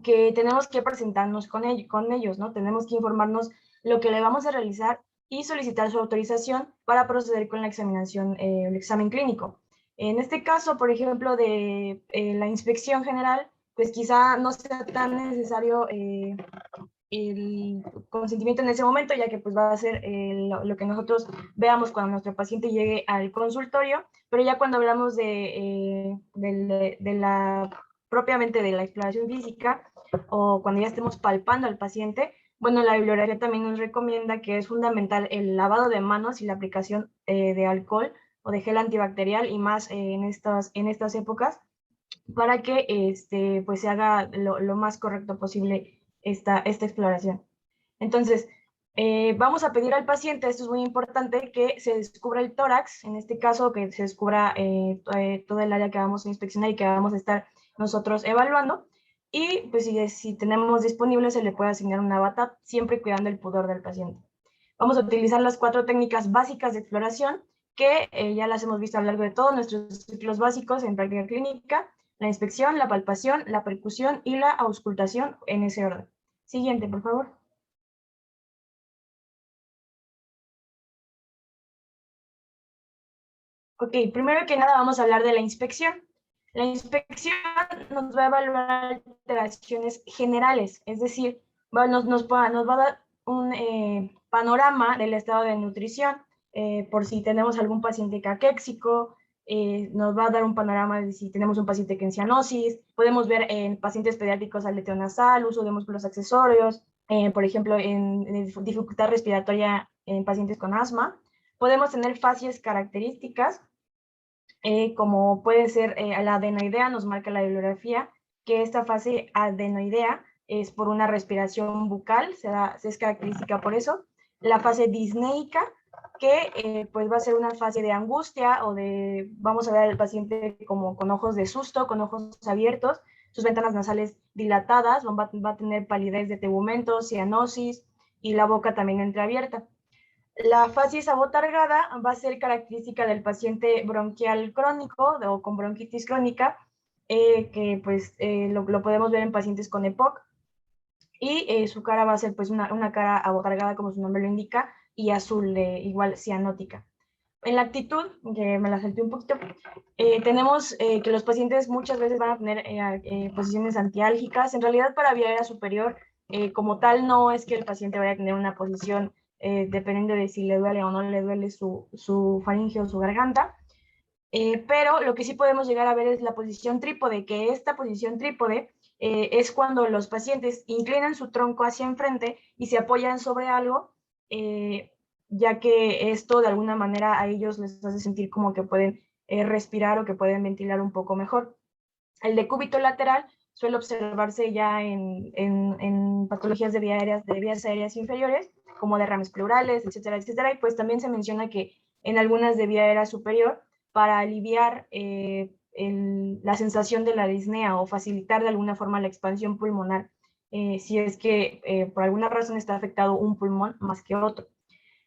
que tenemos que presentarnos con ellos, ¿no? Tenemos que informarnos lo que le vamos a realizar y solicitar su autorización para proceder con la examinación, el examen clínico. En este caso, por ejemplo, de la inspección general, pues quizá no sea tan necesario el consentimiento en ese momento, ya que pues va a ser lo que nosotros veamos cuando nuestro paciente llegue al consultorio, pero ya cuando hablamos de la propiamente de la exploración física o cuando ya estemos palpando al paciente, bueno, la bibliografía también nos recomienda que es fundamental el lavado de manos y la aplicación de alcohol o de gel antibacterial y más en estas épocas para que pues se haga lo más correcto posible esta exploración. Entonces, vamos a pedir al paciente, esto es muy importante, que se descubra el tórax, en este caso que se descubra todo el área que vamos a inspeccionar y que vamos a estar nosotros evaluando. Y pues si tenemos disponible se le puede asignar una bata, siempre cuidando el pudor del paciente. Vamos a utilizar las 4 técnicas básicas de exploración que ya las hemos visto a lo largo de todos nuestros ciclos básicos en práctica clínica. la inspección, la palpación, la percusión y la auscultación en ese orden. Siguiente, por favor. Ok, primero que nada vamos a hablar de la inspección. La inspección nos va a evaluar alteraciones generales, es decir, nos va a dar un panorama del estado de nutrición, por si tenemos algún paciente caquéxico, nos va a dar un panorama de si tenemos un paciente con cianosis, podemos ver en pacientes pediátricos aleteo nasal, uso de músculos accesorios, por ejemplo, en dificultad respiratoria en pacientes con asma. Podemos tener fases características, como puede ser la adenoidea, nos marca la bibliografía, que esta fase adenoidea es por una respiración bucal, es característica por eso. La fase disneica, que pues va a ser una fase de angustia o de, vamos a ver al paciente como con ojos de susto, con ojos abiertos, sus ventanas nasales dilatadas, va a tener palidez de tegumento, cianosis y la boca también entreabierta. La facies abotargada va a ser característica del paciente bronquial crónico o con bronquitis crónica, que pues lo podemos ver en pacientes con EPOC, y su cara va a ser pues una cara abotargada como su nombre lo indica, y azul, igual cianótica. En la actitud, que me la salté un poquito, tenemos que los pacientes muchas veces van a tener posiciones antiálgicas. En realidad, para vía aérea superior, como tal, no es que el paciente vaya a tener una posición dependiendo de si le duele o no le duele su faringe o su garganta. Pero lo que sí podemos llegar a ver es la posición trípode, que esta posición trípode es cuando los pacientes inclinan su tronco hacia enfrente y se apoyan sobre algo, ya que esto de alguna manera a ellos les hace sentir como que pueden respirar o que pueden ventilar un poco mejor. El decúbito lateral suele observarse ya en patologías de vías aéreas inferiores, como derrames pleurales, etcétera, etcétera, y pues también se menciona que en algunas de vía aérea superior, para aliviar la sensación de la disnea o facilitar de alguna forma la expansión pulmonar, si es que por alguna razón está afectado un pulmón más que otro.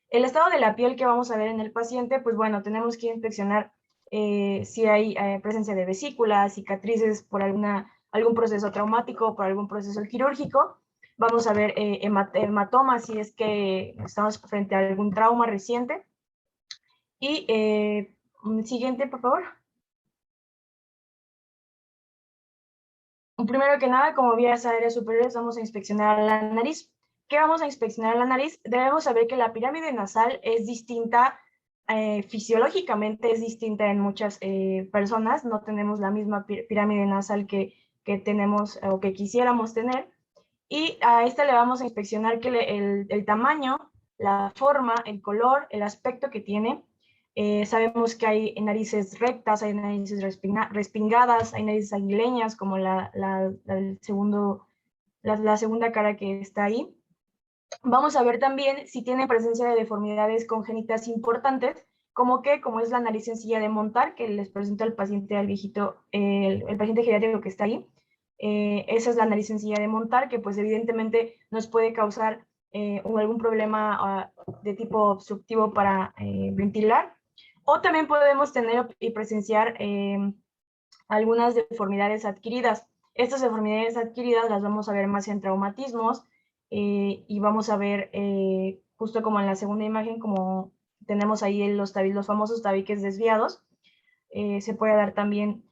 El estado de la piel que vamos a ver en el paciente, pues bueno, tenemos que inspeccionar si hay presencia de vesículas, cicatrices por algún proceso traumático, por algún proceso quirúrgico. Vamos a ver hematomas si es que estamos frente a algún trauma reciente. Y siguiente, por favor. Primero que nada, como vías aéreas superiores, vamos a inspeccionar la nariz. ¿Qué vamos a inspeccionar la nariz? Debemos saber que la pirámide nasal es distinta, fisiológicamente es distinta en muchas personas. No tenemos la misma pirámide nasal que tenemos o que quisiéramos tener. Y a esta le vamos a inspeccionar que el tamaño, la forma, el color, el aspecto que tiene. Sabemos que hay narices rectas, hay narices respingadas, hay narices aguileñas, como la segunda cara que está ahí. Vamos a ver también si tiene presencia de deformidades congénitas importantes, como es la nariz sencilla de montar, que les presento al paciente, al viejito, el paciente geriátrico que está ahí. Esa es la nariz sencilla de montar, que pues evidentemente nos puede causar algún problema de tipo obstructivo para ventilar. O también podemos tener y presenciar algunas deformidades adquiridas. Estas deformidades adquiridas las vamos a ver más en traumatismos, y vamos a ver, justo como en la segunda imagen, como tenemos ahí los famosos tabiques desviados, se puede dar también,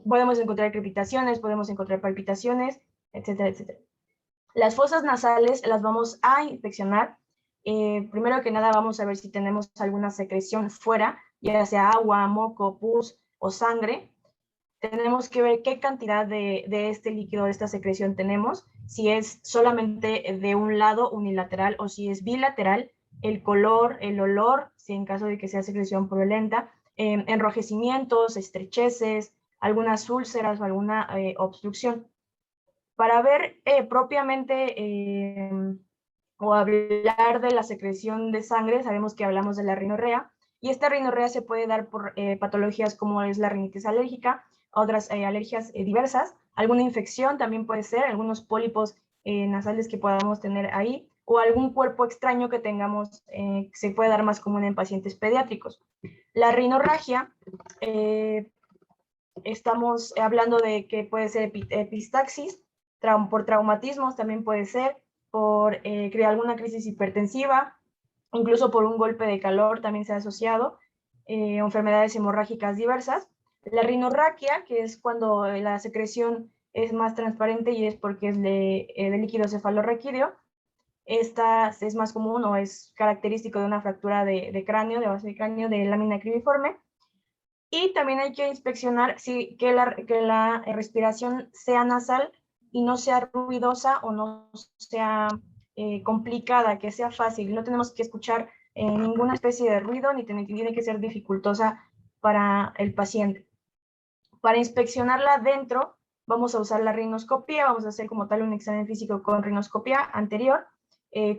podemos encontrar crepitaciones, podemos encontrar palpitaciones, etcétera, etcétera. Las fosas nasales las vamos a inspeccionar. Primero que nada vamos a ver si tenemos alguna secreción fuera, ya sea agua, moco, pus o sangre. Tenemos que ver qué cantidad de este líquido, de esta secreción tenemos, si es solamente de un lado unilateral o si es bilateral, el color, el olor, si en caso de que sea secreción purulenta, enrojecimientos, estrecheces, algunas úlceras o alguna obstrucción. Para ver propiamente o hablar de la secreción de sangre, sabemos que hablamos de la rinorrea, y esta rinorrea se puede dar por patologías como es la rinitis alérgica, otras alergias diversas, alguna infección también puede ser, algunos pólipos nasales que podamos tener ahí, o algún cuerpo extraño que tengamos, se puede dar más común en pacientes pediátricos. La rinorragia estamos hablando de que puede ser epistaxis, por traumatismos también puede ser, por alguna crisis hipertensiva, incluso por un golpe de calor también se ha asociado, enfermedades hemorrágicas diversas. La rinorraquia, que es cuando la secreción es más transparente y es porque es de líquido cefalorraquídeo. Esta es más común o es característico de una fractura de cráneo, de base de cráneo, de lámina cribiforme. Y también hay que inspeccionar que la respiración sea nasal y no sea ruidosa o no sea complicada, que sea fácil. No tenemos que escuchar ninguna especie de ruido ni tiene que ser dificultosa para el paciente. Para inspeccionarla dentro, vamos a usar la rinoscopía, vamos a hacer como tal un examen físico con rinoscopía anterior.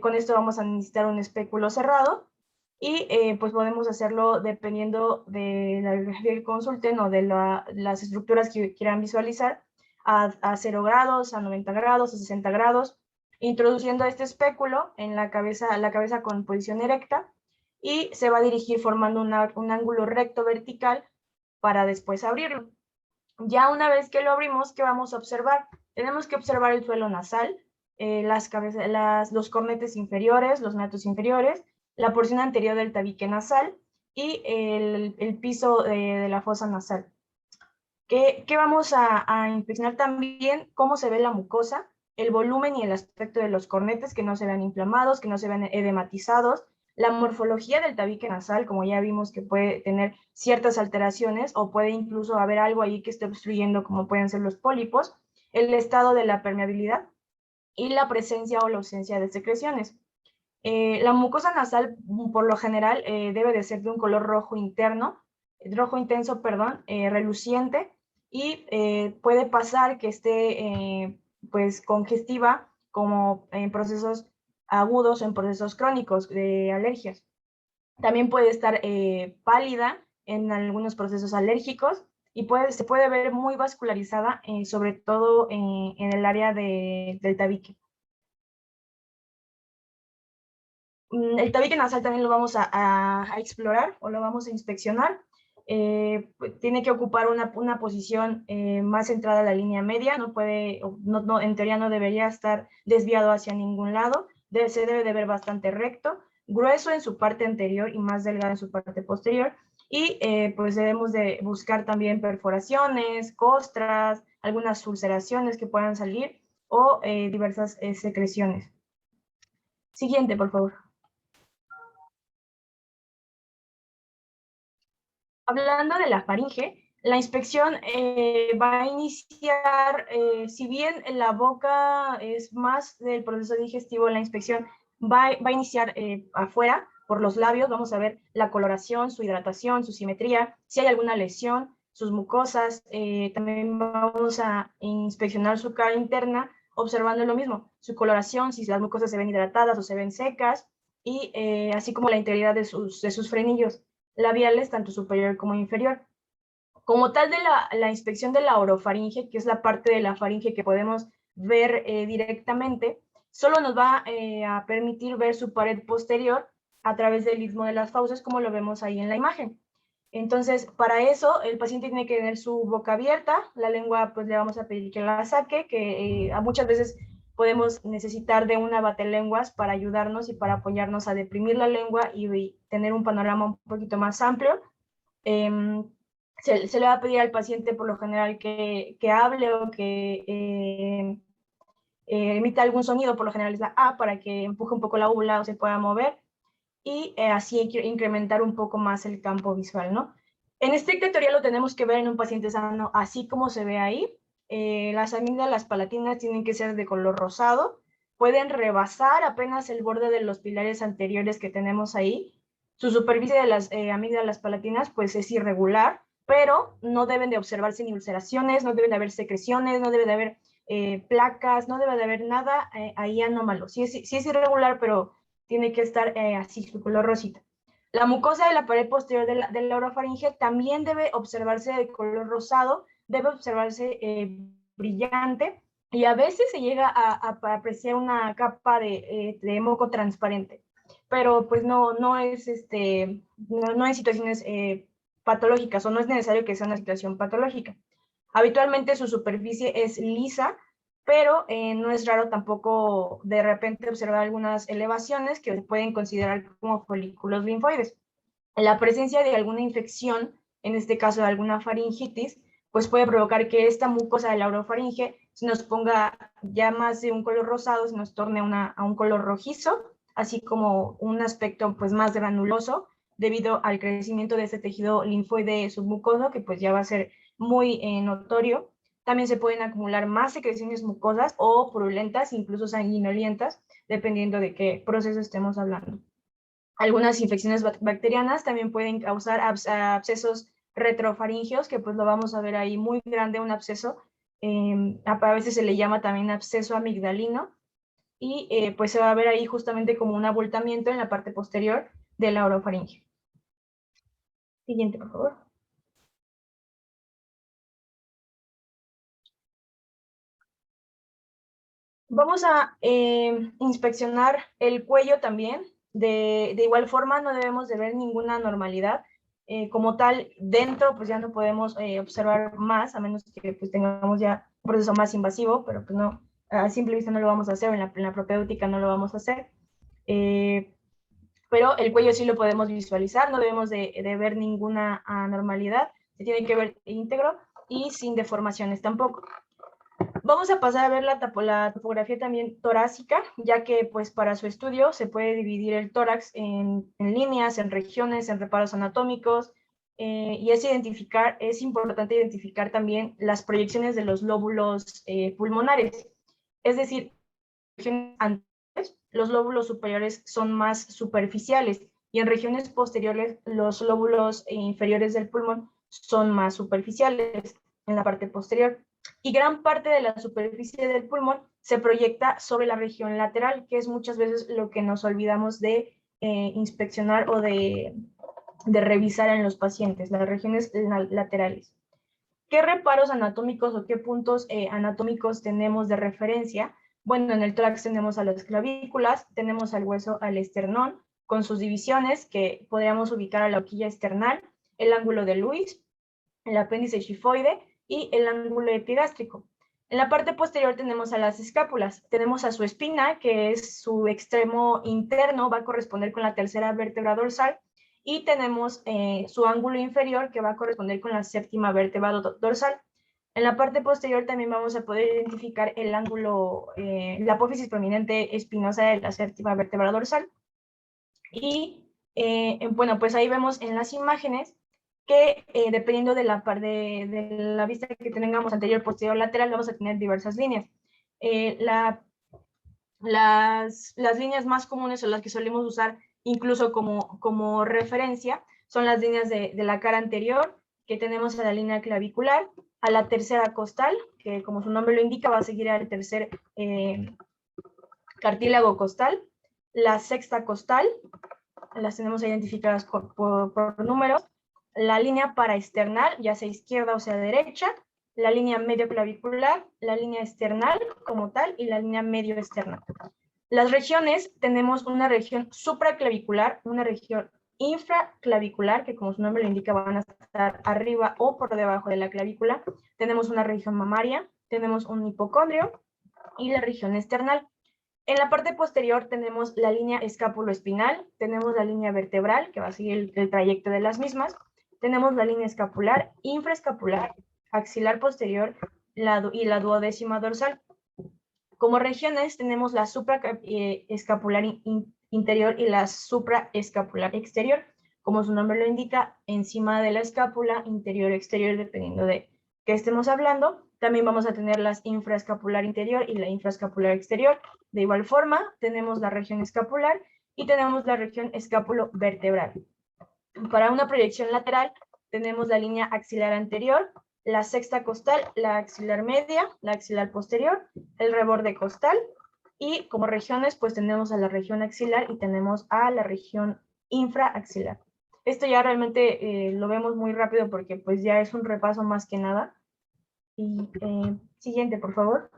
Con esto vamos a necesitar un espéculo cerrado y pues podemos hacerlo dependiendo de la bibliografía que consulten o de las estructuras que quieran visualizar, a 0 grados, a 90 grados, a 60 grados, introduciendo este espéculo en la cabeza con posición erecta y se va a dirigir formando un ángulo recto vertical para después abrirlo. Ya una vez que lo abrimos, ¿qué vamos a observar? Tenemos que observar el suelo nasal, los cornetes inferiores, los natos inferiores, la porción anterior del tabique nasal y el piso de la fosa nasal. ¿Qué vamos a inspeccionar también? Cómo se ve la mucosa, el volumen y el aspecto de los cornetes, que no se vean inflamados, que no se vean edematizados, la morfología del tabique nasal, como ya vimos que puede tener ciertas alteraciones o puede incluso haber algo ahí que esté obstruyendo, como pueden ser los pólipos, el estado de la permeabilidad y la presencia o la ausencia de secreciones. La mucosa nasal, por lo general, debe de ser de un color rojo intenso, reluciente, y puede pasar que esté pues congestiva como en procesos agudos o en procesos crónicos de alergias. También puede estar pálida en algunos procesos alérgicos y se puede ver muy vascularizada, sobre todo en el área del tabique. El tabique nasal también lo vamos a explorar o lo vamos a inspeccionar. Tiene que ocupar una posición más centrada a la línea media, en teoría no debería estar desviado hacia ningún lado, se debe de ver bastante recto, grueso en su parte anterior y más delgado en su parte posterior, y pues debemos de buscar también perforaciones, costras, algunas ulceraciones que puedan salir o diversas secreciones. Siguiente, por favor. Hablando de la faringe, la inspección va a iniciar, si bien la boca es más del proceso digestivo, la inspección va a iniciar afuera, por los labios. Vamos a ver la coloración, su hidratación, su simetría, si hay alguna lesión, sus mucosas. También vamos a inspeccionar su cara interna, observando lo mismo, su coloración, si las mucosas se ven hidratadas o se ven secas, y así como la integridad de sus frenillos labiales, tanto superior como inferior. Como tal de la inspección de la orofaringe, que es la parte de la faringe que podemos ver directamente, solo nos va a permitir ver su pared posterior a través del istmo de las fauces, como lo vemos ahí en la imagen. Entonces, para eso, el paciente tiene que tener su boca abierta, la lengua pues le vamos a pedir que la saque, que muchas veces podemos necesitar de una batelenguas para ayudarnos y para apoyarnos a deprimir la lengua y tener un panorama un poquito más amplio. Se le va a pedir al paciente por lo general que hable o que emita algún sonido, por lo general es la A, para que empuje un poco la úvula o se pueda mover, y así incrementar un poco más el campo visual, ¿no? En estricta teoría lo tenemos que ver en un paciente sano, así como se ve ahí. Las amígdalas palatinas tienen que ser de color rosado, pueden rebasar apenas el borde de los pilares anteriores que tenemos ahí. Su superficie de las amígdalas palatinas pues es irregular, pero no deben de observarse ni ulceraciones, no deben de haber secreciones, no debe de haber placas, no debe de haber nada ahí anómalo. Sí es irregular, pero tiene que estar así, su color rosita. La mucosa de la pared posterior de la orofaringe también debe observarse de color rosado, debe observarse brillante, y a veces se llega a apreciar una capa de moco transparente, pero pues no es no en situaciones patológicas, o no es necesario que sea una situación patológica. Habitualmente su superficie es lisa, pero no es raro tampoco de repente observar algunas elevaciones que se pueden considerar como folículos linfoides. La presencia de alguna infección, en este caso de alguna faringitis, pues puede provocar que esta mucosa de la orofaringe se nos ponga ya más de un color rosado, se nos torne a un color rojizo, así como un aspecto pues más granuloso, debido al crecimiento de este tejido linfoide submucoso, que pues ya va a ser muy notorio. También se pueden acumular más secreciones mucosas o purulentas, incluso sanguinolientas, dependiendo de qué proceso estemos hablando. Algunas infecciones bacterianas también pueden causar abscesos retrofaringeos, que pues lo vamos a ver ahí muy grande, un absceso. A veces se le llama también absceso amigdalino, y pues se va a ver ahí justamente como un abultamiento en la parte posterior de la orofaringe. Siguiente, por favor. Vamos a inspeccionar el cuello también. De igual forma, no debemos de ver ninguna anormalidad. Como tal, dentro pues ya no podemos observar más, a menos que pues tengamos ya un proceso más invasivo, pero pues no, a simple vista no lo vamos a hacer, en la propéutica no lo vamos a hacer. Pero el cuello sí lo podemos visualizar, no debemos de ver ninguna anormalidad, se tiene que ver íntegro y sin deformaciones tampoco. Vamos a pasar a ver la topografía también torácica, ya que pues para su estudio se puede dividir el tórax en líneas, en regiones, en reparos anatómicos, y es importante identificar también las proyecciones de los lóbulos pulmonares. Es decir, en regiones anteriores, los lóbulos superiores son más superficiales, y en regiones posteriores los lóbulos inferiores del pulmón son más superficiales en la parte posterior. Y gran parte de la superficie del pulmón se proyecta sobre la región lateral, que es muchas veces lo que nos olvidamos de inspeccionar o de revisar en los pacientes, las regiones laterales. ¿Qué reparos anatómicos o qué puntos anatómicos tenemos de referencia? Bueno, en el tórax tenemos a las clavículas, tenemos al hueso, al esternón, con sus divisiones, que podríamos ubicar a la horquilla esternal, el ángulo de Lewis, el apéndice xifoide y el ángulo epigástrico. En la parte posterior tenemos a las escápulas, tenemos a su espina, que es su extremo interno, va a corresponder con la tercera vértebra dorsal, y tenemos su ángulo inferior, que va a corresponder con la séptima vértebra dorsal. En la parte posterior también vamos a poder identificar el ángulo, la apófisis prominente espinosa de la séptima vértebra dorsal. Y bueno, pues ahí vemos en las imágenes que dependiendo de la vista que tengamos anterior, posterior, lateral, vamos a tener diversas líneas. Las líneas más comunes o las que solemos usar incluso como referencia son las líneas de la cara anterior, que tenemos a la línea clavicular, a la tercera costal, que como su nombre lo indica va a seguir al tercer cartílago costal, la sexta costal, las tenemos identificadas por números, la línea paraesternal, ya sea izquierda o sea derecha, la línea medio clavicular, la línea esternal como tal y la línea medio externa. Las regiones, tenemos una región supraclavicular, una región infraclavicular, que como su nombre lo indica van a estar arriba o por debajo de la clavícula. Tenemos una región mamaria, tenemos un hipocondrio y la región esternal. En la parte posterior tenemos la línea escápulo-espinal, tenemos la línea vertebral, que va a seguir el trayecto de las mismas, tenemos la línea escapular, infraescapular, axilar posterior y la duodécima dorsal. Como regiones tenemos la supraescapular interior y la supraescapular exterior. Como su nombre lo indica, encima de la escápula, interior o exterior, dependiendo de qué estemos hablando. También vamos a tener las infraescapular interior y la infraescapular exterior. De igual forma, tenemos la región escapular y tenemos la región escápulo-vertebral. Para una proyección lateral, tenemos la línea axilar anterior, la sexta costal, la axilar media, la axilar posterior, el reborde costal, y como regiones, pues tenemos a la región axilar y tenemos a la región infraaxilar. Esto ya realmente lo vemos muy rápido porque pues ya es un repaso más que nada. Y siguiente, por favor.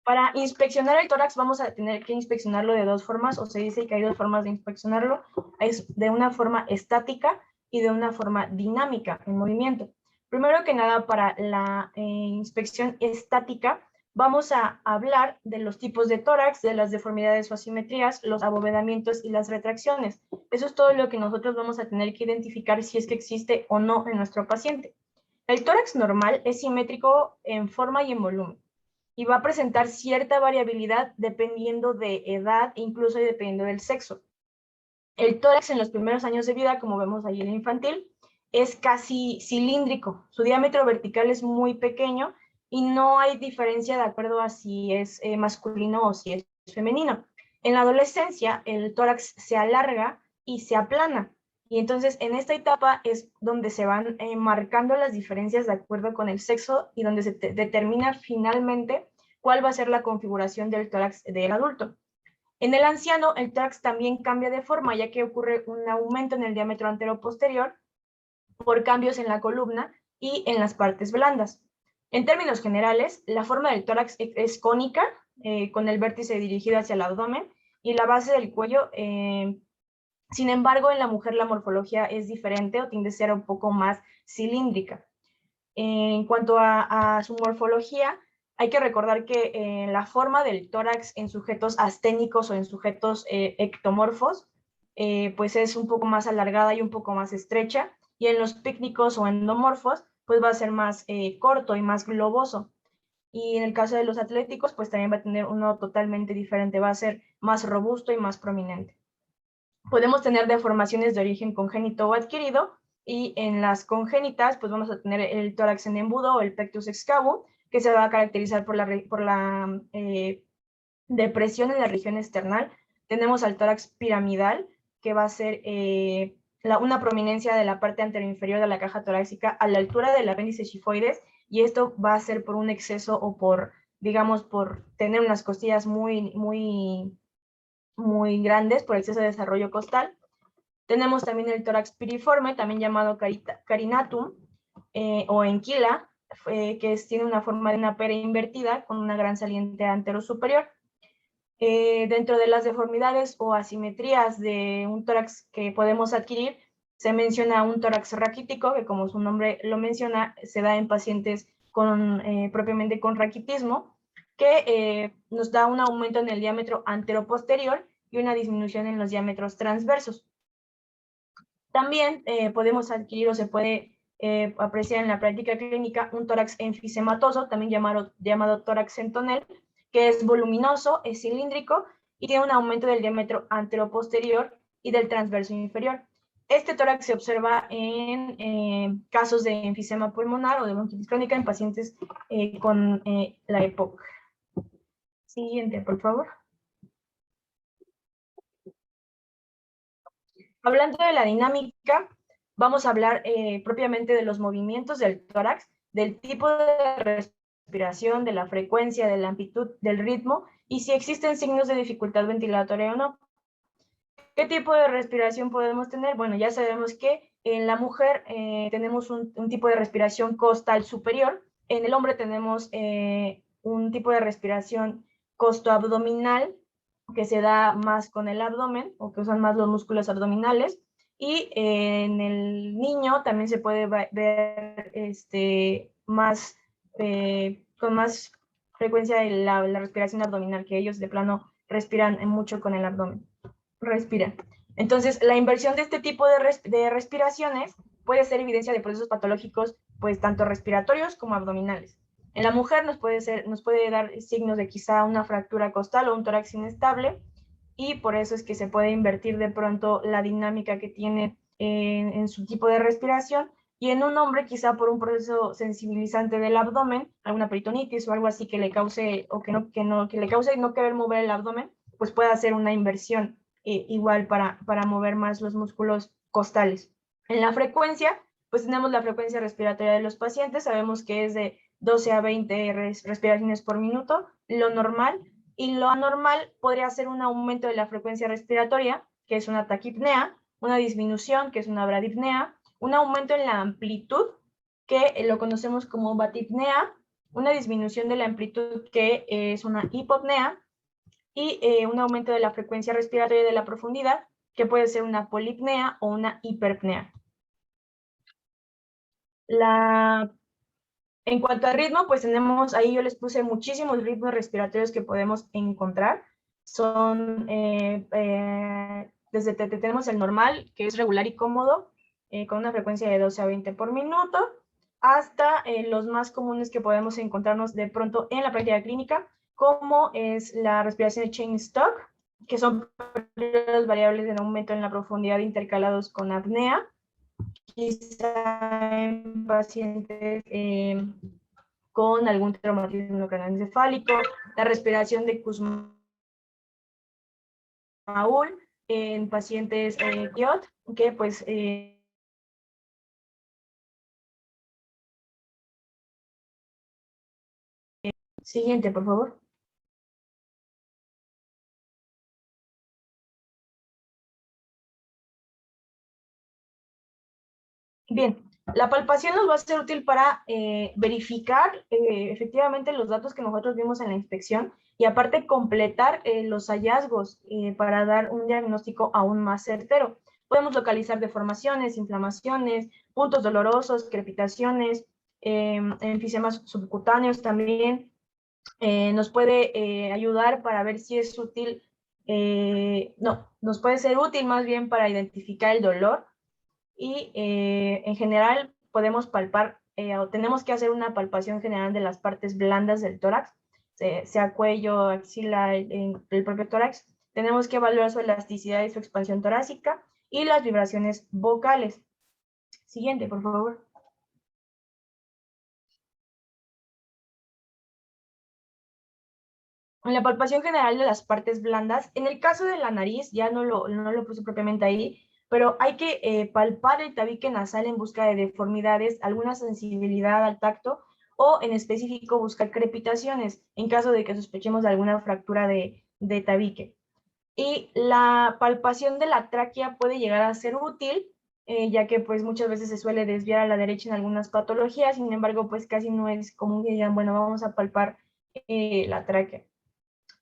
Para inspeccionar el tórax vamos a tener que inspeccionarlo de dos formas, o se dice que hay dos formas de inspeccionarlo. Es de una forma estática y de una forma dinámica, en movimiento. Primero que nada, para la inspección estática, vamos a hablar de los tipos de tórax, de las deformidades o asimetrías, los abovedamientos y las retracciones. Eso es todo lo que nosotros vamos a tener que identificar si es que existe o no en nuestro paciente. El tórax normal es simétrico en forma y en volumen y va a presentar cierta variabilidad dependiendo de edad, incluso dependiendo del sexo. El tórax en los primeros años de vida, como vemos ahí en el infantil, es casi cilíndrico. Su diámetro vertical es muy pequeño y no hay diferencia de acuerdo a si es masculino o si es femenino. En la adolescencia, el tórax se alarga y se aplana. Y entonces en esta etapa es donde se van marcando las diferencias de acuerdo con el sexo y donde se determina finalmente cuál va a ser la configuración del tórax del adulto. En el anciano, el tórax también cambia de forma, ya que ocurre un aumento en el diámetro antero-posterior por cambios en la columna y en las partes blandas. En términos generales, la forma del tórax es cónica, con el vértice dirigido hacia el abdomen, y la base del cuello. Sin embargo, en la mujer la morfología es diferente o tiende a ser un poco más cilíndrica. En cuanto a su morfología, hay que recordar que la forma del tórax en sujetos asténicos o en sujetos ectomorfos, pues es un poco más alargada y un poco más estrecha, y en los pícnicos o endomorfos, pues va a ser más corto y más globoso. Y en el caso de los atléticos, pues también va a tener uno totalmente diferente, va a ser más robusto y más prominente. Podemos tener deformaciones de origen congénito o adquirido, y en las congénitas, pues vamos a tener el tórax en embudo o el pectus excavum, que se va a caracterizar por la depresión en la región external. Tenemos al tórax piramidal, que va a ser una prominencia de la parte anteroinferior de la caja torácica a la altura del apéndice xifoides, y esto va a ser por un exceso o por, digamos, por tener unas costillas muy grandes por exceso de desarrollo costal. Tenemos también el tórax piriforme, también llamado carinatum o enquila, que tiene una forma de una pera invertida con una gran saliente antero superior. Dentro de las deformidades o asimetrías de un tórax que podemos adquirir, se menciona un tórax raquítico, que como su nombre lo menciona, se da en pacientes propiamente con raquitismo, que nos da un aumento en el diámetro anteroposterior y una disminución en los diámetros transversos. También podemos adquirir o se puede apreciar en la práctica clínica un tórax enfisematoso, también llamado tórax centonel, que es voluminoso, es cilíndrico y tiene un aumento del diámetro anteroposterior y del transverso inferior. Este tórax se observa en casos de enfisema pulmonar o de bronquitis crónica en pacientes con la EPOC. Siguiente, por favor. Hablando de la dinámica, vamos a hablar propiamente de los movimientos del tórax, del tipo de respiración, de la frecuencia, de la amplitud, del ritmo, y si existen signos de dificultad ventilatoria o no. ¿Qué tipo de respiración podemos tener? Bueno, ya sabemos que en la mujer tenemos un tipo de respiración costal superior, en el hombre tenemos un tipo de respiración costoabdominal, que se da más con el abdomen o que usan más los músculos abdominales, y en el niño también se puede ver más, con más frecuencia la respiración abdominal, que ellos de plano respiran mucho con el abdomen. Respiran. Entonces, la inversión de este tipo de respiraciones puede ser evidencia de procesos patológicos, pues tanto respiratorios como abdominales. En la mujer nos puede dar signos de quizá una fractura costal o un tórax inestable, y por eso es que se puede invertir de pronto la dinámica que tiene en su tipo de respiración, y en un hombre quizá por un proceso sensibilizante del abdomen, alguna peritonitis o algo así que le cause o que le cause no querer mover el abdomen, pues puede hacer una inversión igual para mover más los músculos costales. En la frecuencia, pues tenemos la frecuencia respiratoria de los pacientes, sabemos que es de 12 a 20 respiraciones por minuto, lo normal, y lo anormal podría ser un aumento de la frecuencia respiratoria, que es una taquipnea, una disminución, que es una bradipnea, un aumento en la amplitud, que lo conocemos como batipnea, una disminución de la amplitud, que es una hipopnea, y un aumento de la frecuencia respiratoria y de la profundidad, que puede ser una polipnea o una hiperpnea. En cuanto al ritmo, pues tenemos, ahí yo les puse muchísimos ritmos respiratorios que podemos encontrar. Son, tenemos el normal, que es regular y cómodo, con una frecuencia de 12 a 20 por minuto, hasta los más comunes que podemos encontrarnos de pronto en la práctica clínica, como es la respiración de chain stop, que son periodos variables de aumento en la profundidad intercalados con apnea, quizá en pacientes con algún traumatismo craneoencefálico, la respiración de Kussmaul en pacientes GIOT, que pues siguiente, por favor. Bien, la palpación nos va a ser útil para verificar efectivamente los datos que nosotros vimos en la inspección y aparte completar los hallazgos para dar un diagnóstico aún más certero. Podemos localizar deformaciones, inflamaciones, puntos dolorosos, crepitaciones, enfisemas subcutáneos también. Nos puede ayudar para ver si es útil, no, nos puede ser útil más bien para identificar el dolor y en general podemos palpar o tenemos que hacer una palpación general de las partes blandas del tórax, sea cuello, axila, el propio tórax. Tenemos que evaluar su elasticidad y su expansión torácica y las vibraciones vocales. Siguiente, por favor. En la palpación general de las partes blandas, en el caso de la nariz, ya no lo puse propiamente ahí, pero hay que palpar el tabique nasal en busca de deformidades, alguna sensibilidad al tacto o en específico buscar crepitaciones en caso de que sospechemos de alguna fractura de tabique. Y la palpación de la tráquea puede llegar a ser útil, ya que pues muchas veces se suele desviar a la derecha en algunas patologías, sin embargo pues casi no es común que digan, bueno, vamos a palpar la tráquea.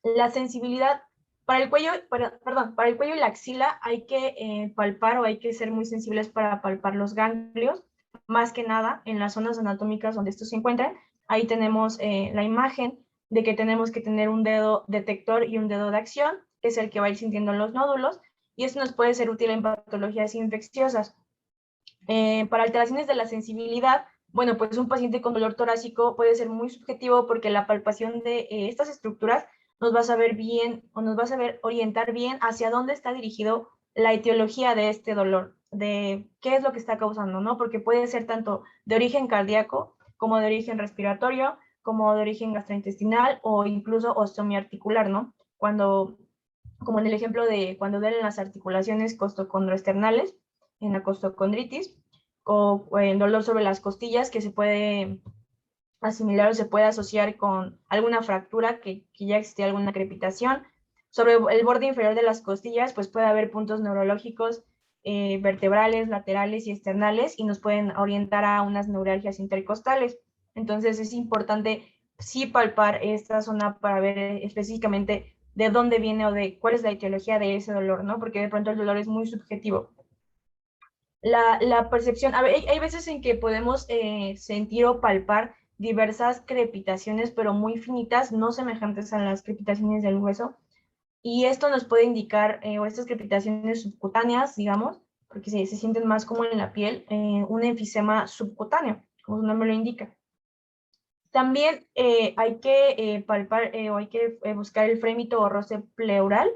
La sensibilidad para el cuello, para el cuello y la axila hay que palpar o hay que ser muy sensibles para palpar los ganglios, más que nada en las zonas anatómicas donde estos se encuentran. Ahí tenemos la imagen de que tenemos que tener un dedo detector y un dedo de acción, que es el que va a ir sintiendo los nódulos, y esto nos puede ser útil en patologías infecciosas. Para alteraciones de la sensibilidad, bueno, pues un paciente con dolor torácico puede ser muy subjetivo porque la palpación de estas estructuras nos va a saber bien o nos va a saber orientar bien hacia dónde está dirigido la etiología de este dolor, de qué es lo que está causando, ¿no? Porque puede ser tanto de origen cardíaco como de origen respiratorio, como de origen gastrointestinal o incluso osteomiarticular, ¿no? Cuando, como en el ejemplo de cuando duelen las articulaciones costocondroesternales, en la costocondritis, o el dolor sobre las costillas que se puede asimilar o se puede asociar con alguna fractura que ya existe alguna crepitación. Sobre el borde inferior de las costillas, pues puede haber puntos neurológicos vertebrales, laterales y externales y nos pueden orientar a unas neuralgias intercostales. Entonces es importante sí palpar esta zona para ver específicamente de dónde viene o de cuál es la etiología de ese dolor, ¿no? Porque de pronto el dolor es muy subjetivo. La percepción, a ver, hay veces en que podemos sentir o palpar diversas crepitaciones, pero muy finitas, no semejantes a las crepitaciones del hueso. Y esto nos puede indicar, o estas crepitaciones subcutáneas, digamos, porque se sienten más como en la piel, un enfisema subcutáneo, como su nombre lo indica. También hay que palpar o hay que buscar el frémito o roce pleural,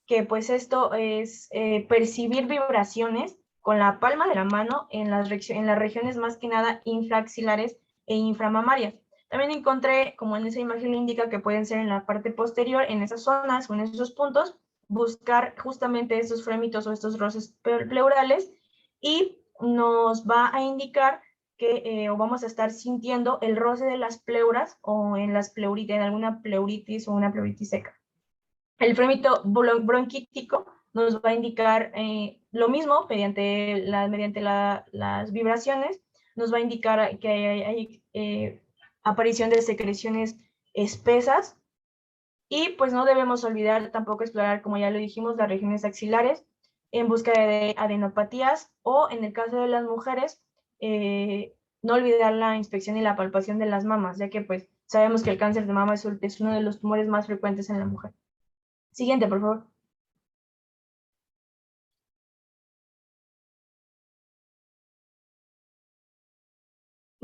que pues esto es percibir vibraciones con la palma de la mano en las regiones más que nada infraaxilares e inframamarias. También encontré, como en esa imagen le indica, que pueden ser en la parte posterior, en esas zonas o en esos puntos, buscar justamente estos frémitos o estos roces pleurales y nos va a indicar que o vamos a estar sintiendo el roce de las pleuras o en las pleuritis, en alguna pleuritis o una pleuritis seca. El frémito bronquítico nos va a indicar lo mismo mediante las vibraciones, nos va a indicar que hay aparición de secreciones espesas y pues no debemos olvidar tampoco explorar, como ya lo dijimos, las regiones axilares en busca de adenopatías o en el caso de las mujeres, no olvidar la inspección y la palpación de las mamas, ya que pues sabemos que el cáncer de mama es uno de los tumores más frecuentes en la mujer. Siguiente, por favor.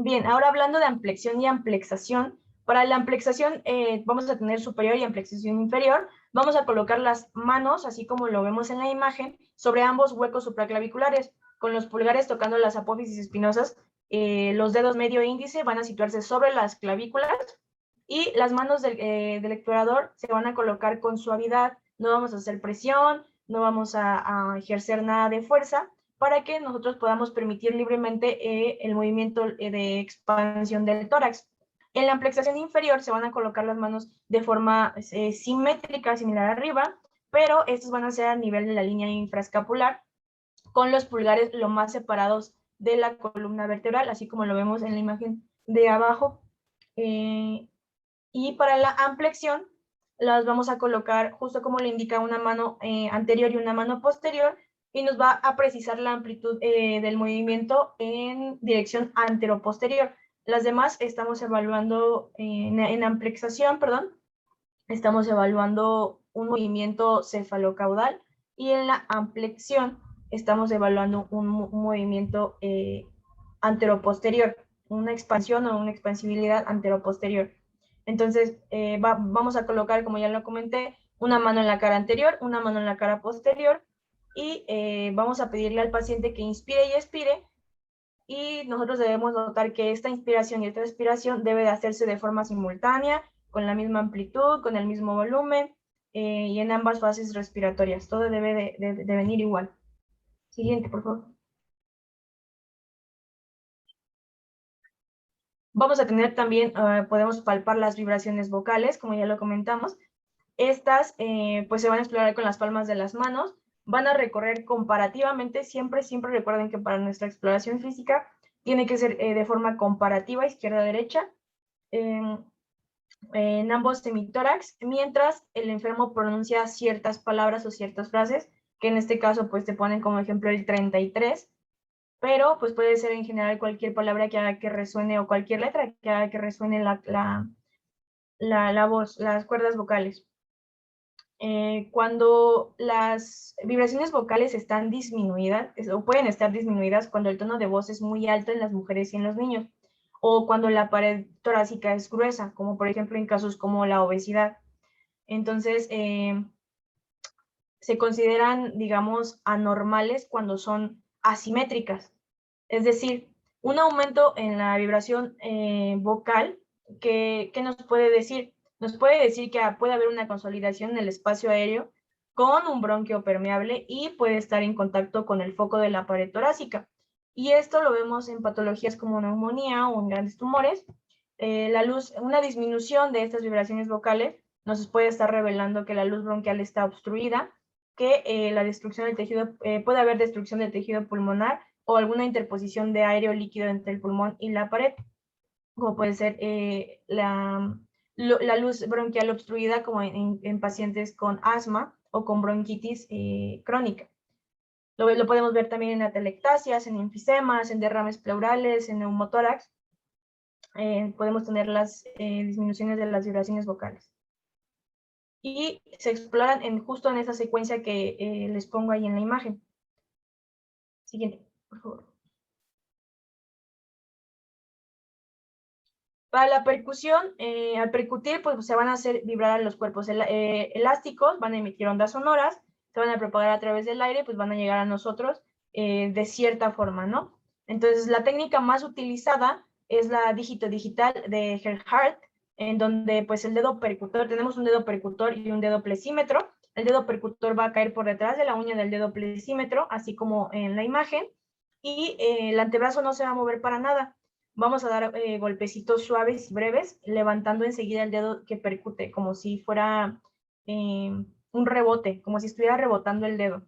Bien, ahora hablando de amplexión y amplexación, para la amplexación vamos a tener superior y amplexación inferior. Vamos a colocar las manos, así como lo vemos en la imagen, sobre ambos huecos supraclaviculares, con los pulgares tocando las apófisis espinosas. Los dedos medio e índice van a situarse sobre las clavículas y las manos del explorador se van a colocar con suavidad. No vamos a hacer presión, no vamos a ejercer nada de fuerza, para que nosotros podamos permitir libremente el movimiento de expansión del tórax. En la amplexación inferior se van a colocar las manos de forma simétrica, similar arriba, pero estos van a ser a nivel de la línea infraescapular, con los pulgares lo más separados de la columna vertebral, así como lo vemos en la imagen de abajo. Y para la amplexión, las vamos a colocar justo como le indica una mano anterior y una mano posterior, y nos va a precisar la amplitud del movimiento en dirección anteroposterior. Las demás estamos evaluando en amplexación, perdón, estamos evaluando un movimiento cefalocaudal, y en la amplexión estamos evaluando un movimiento anteroposterior, una expansión o una expansibilidad anteroposterior. Entonces, vamos a colocar, como ya lo comenté, una mano en la cara anterior, una mano en la cara posterior, y vamos a pedirle al paciente que inspire y expire, y nosotros debemos notar que esta inspiración y esta expiración debe de hacerse de forma simultánea, con la misma amplitud, con el mismo volumen, y en ambas fases respiratorias. Todo debe de venir igual. Siguiente, por favor. Vamos a tener también, podemos palpar las vibraciones vocales, como ya lo comentamos. Estas pues se van a explorar con las palmas de las manos, van a recorrer comparativamente, siempre recuerden que para nuestra exploración física tiene que ser de forma comparativa, izquierda-derecha, en ambos semitórax, mientras el enfermo pronuncia ciertas palabras o ciertas frases, que en este caso pues te ponen como ejemplo el 33, pero pues puede ser en general cualquier palabra que haga que resuene, o cualquier letra que haga que resuene la voz, las cuerdas vocales. Cuando las vibraciones vocales están disminuidas, o pueden estar disminuidas cuando el tono de voz es muy alto en las mujeres y en los niños, o cuando la pared torácica es gruesa, como por ejemplo en casos como la obesidad. Entonces, se consideran, digamos, anormales cuando son asimétricas. Es decir, un aumento en la vibración vocal, ¿qué nos puede decir? Nos puede decir que puede haber una consolidación en el espacio aéreo con un bronquio permeable, y puede estar en contacto con el foco de la pared torácica. Y esto lo vemos en patologías como neumonía o en grandes tumores. Una disminución de estas vibraciones vocales nos puede estar revelando que la luz bronquial está obstruida, que la destrucción del tejido, puede haber destrucción del tejido pulmonar, o alguna interposición de aire o líquido entre el pulmón y la pared, como puede ser la luz bronquial obstruida, como en pacientes con asma o con bronquitis crónica. Lo podemos ver también en atelectasias, en enfisemas, en derrames pleurales, en neumotórax. Podemos tener las disminuciones de las vibraciones vocales. Y se exploran justo en esa secuencia que les pongo ahí en la imagen. Siguiente, por favor. Para la percusión, al percutir, pues se van a hacer vibrar los cuerpos elásticos, van a emitir ondas sonoras, se van a propagar a través del aire, pues van a llegar a nosotros de cierta forma, ¿no? Entonces, la técnica más utilizada es la dígito digital de Gerhardt, en donde pues el dedo percutor, tenemos un dedo percutor y un dedo plexímetro. El dedo percutor va a caer por detrás de la uña del dedo plexímetro, así como en la imagen, y el antebrazo no se va a mover para nada. Vamos a dar golpecitos suaves y breves, levantando enseguida el dedo que percute, como si fuera un rebote, como si estuviera rebotando el dedo.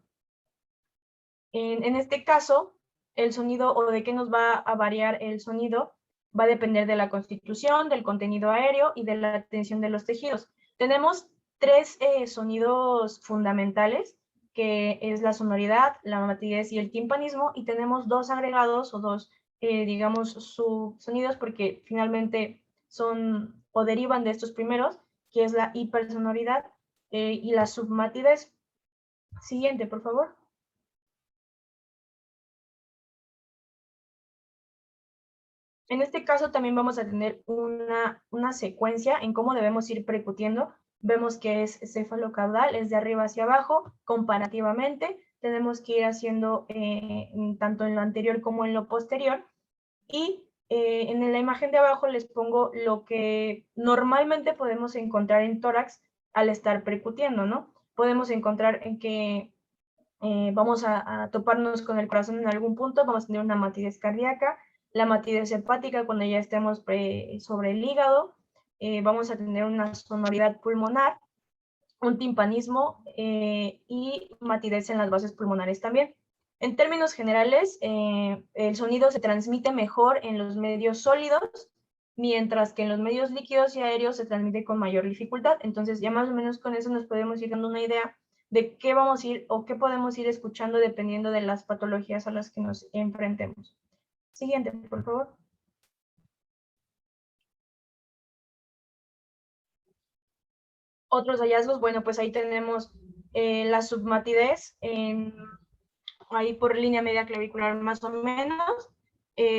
En este caso, el sonido, o de qué nos va a variar el sonido, va a depender de la constitución, del contenido aéreo y de la tensión de los tejidos. Tenemos tres sonidos fundamentales, que es la sonoridad, la matidez y el timpanismo, y tenemos dos agregados o dos digamos, sus sonidos, porque finalmente son o derivan de estos primeros, que es la hipersonoridad y la submatidez. Siguiente, por favor. En este caso también vamos a tener una secuencia en cómo debemos ir percutiendo. Vemos que es cefalocaudal, es de arriba hacia abajo, comparativamente. Tenemos que ir haciendo tanto en lo anterior como en lo posterior. Y en la imagen de abajo les pongo lo que normalmente podemos encontrar en tórax al estar percutiendo, ¿no? Podemos encontrar en que vamos a toparnos con el corazón en algún punto, vamos a tener una matidez cardíaca, la matidez hepática cuando ya estemos sobre el hígado, vamos a tener una sonoridad pulmonar, un timpanismo y matidez en las bases pulmonares también. En términos generales, el sonido se transmite mejor en los medios sólidos, mientras que en los medios líquidos y aéreos se transmite con mayor dificultad. Entonces, ya más o menos con eso nos podemos ir dando una idea de qué vamos a ir o qué podemos ir escuchando dependiendo de las patologías a las que nos enfrentemos. Siguiente, por favor. Otros hallazgos, bueno, pues ahí tenemos la submatidez, ahí por línea media clavicular más o menos,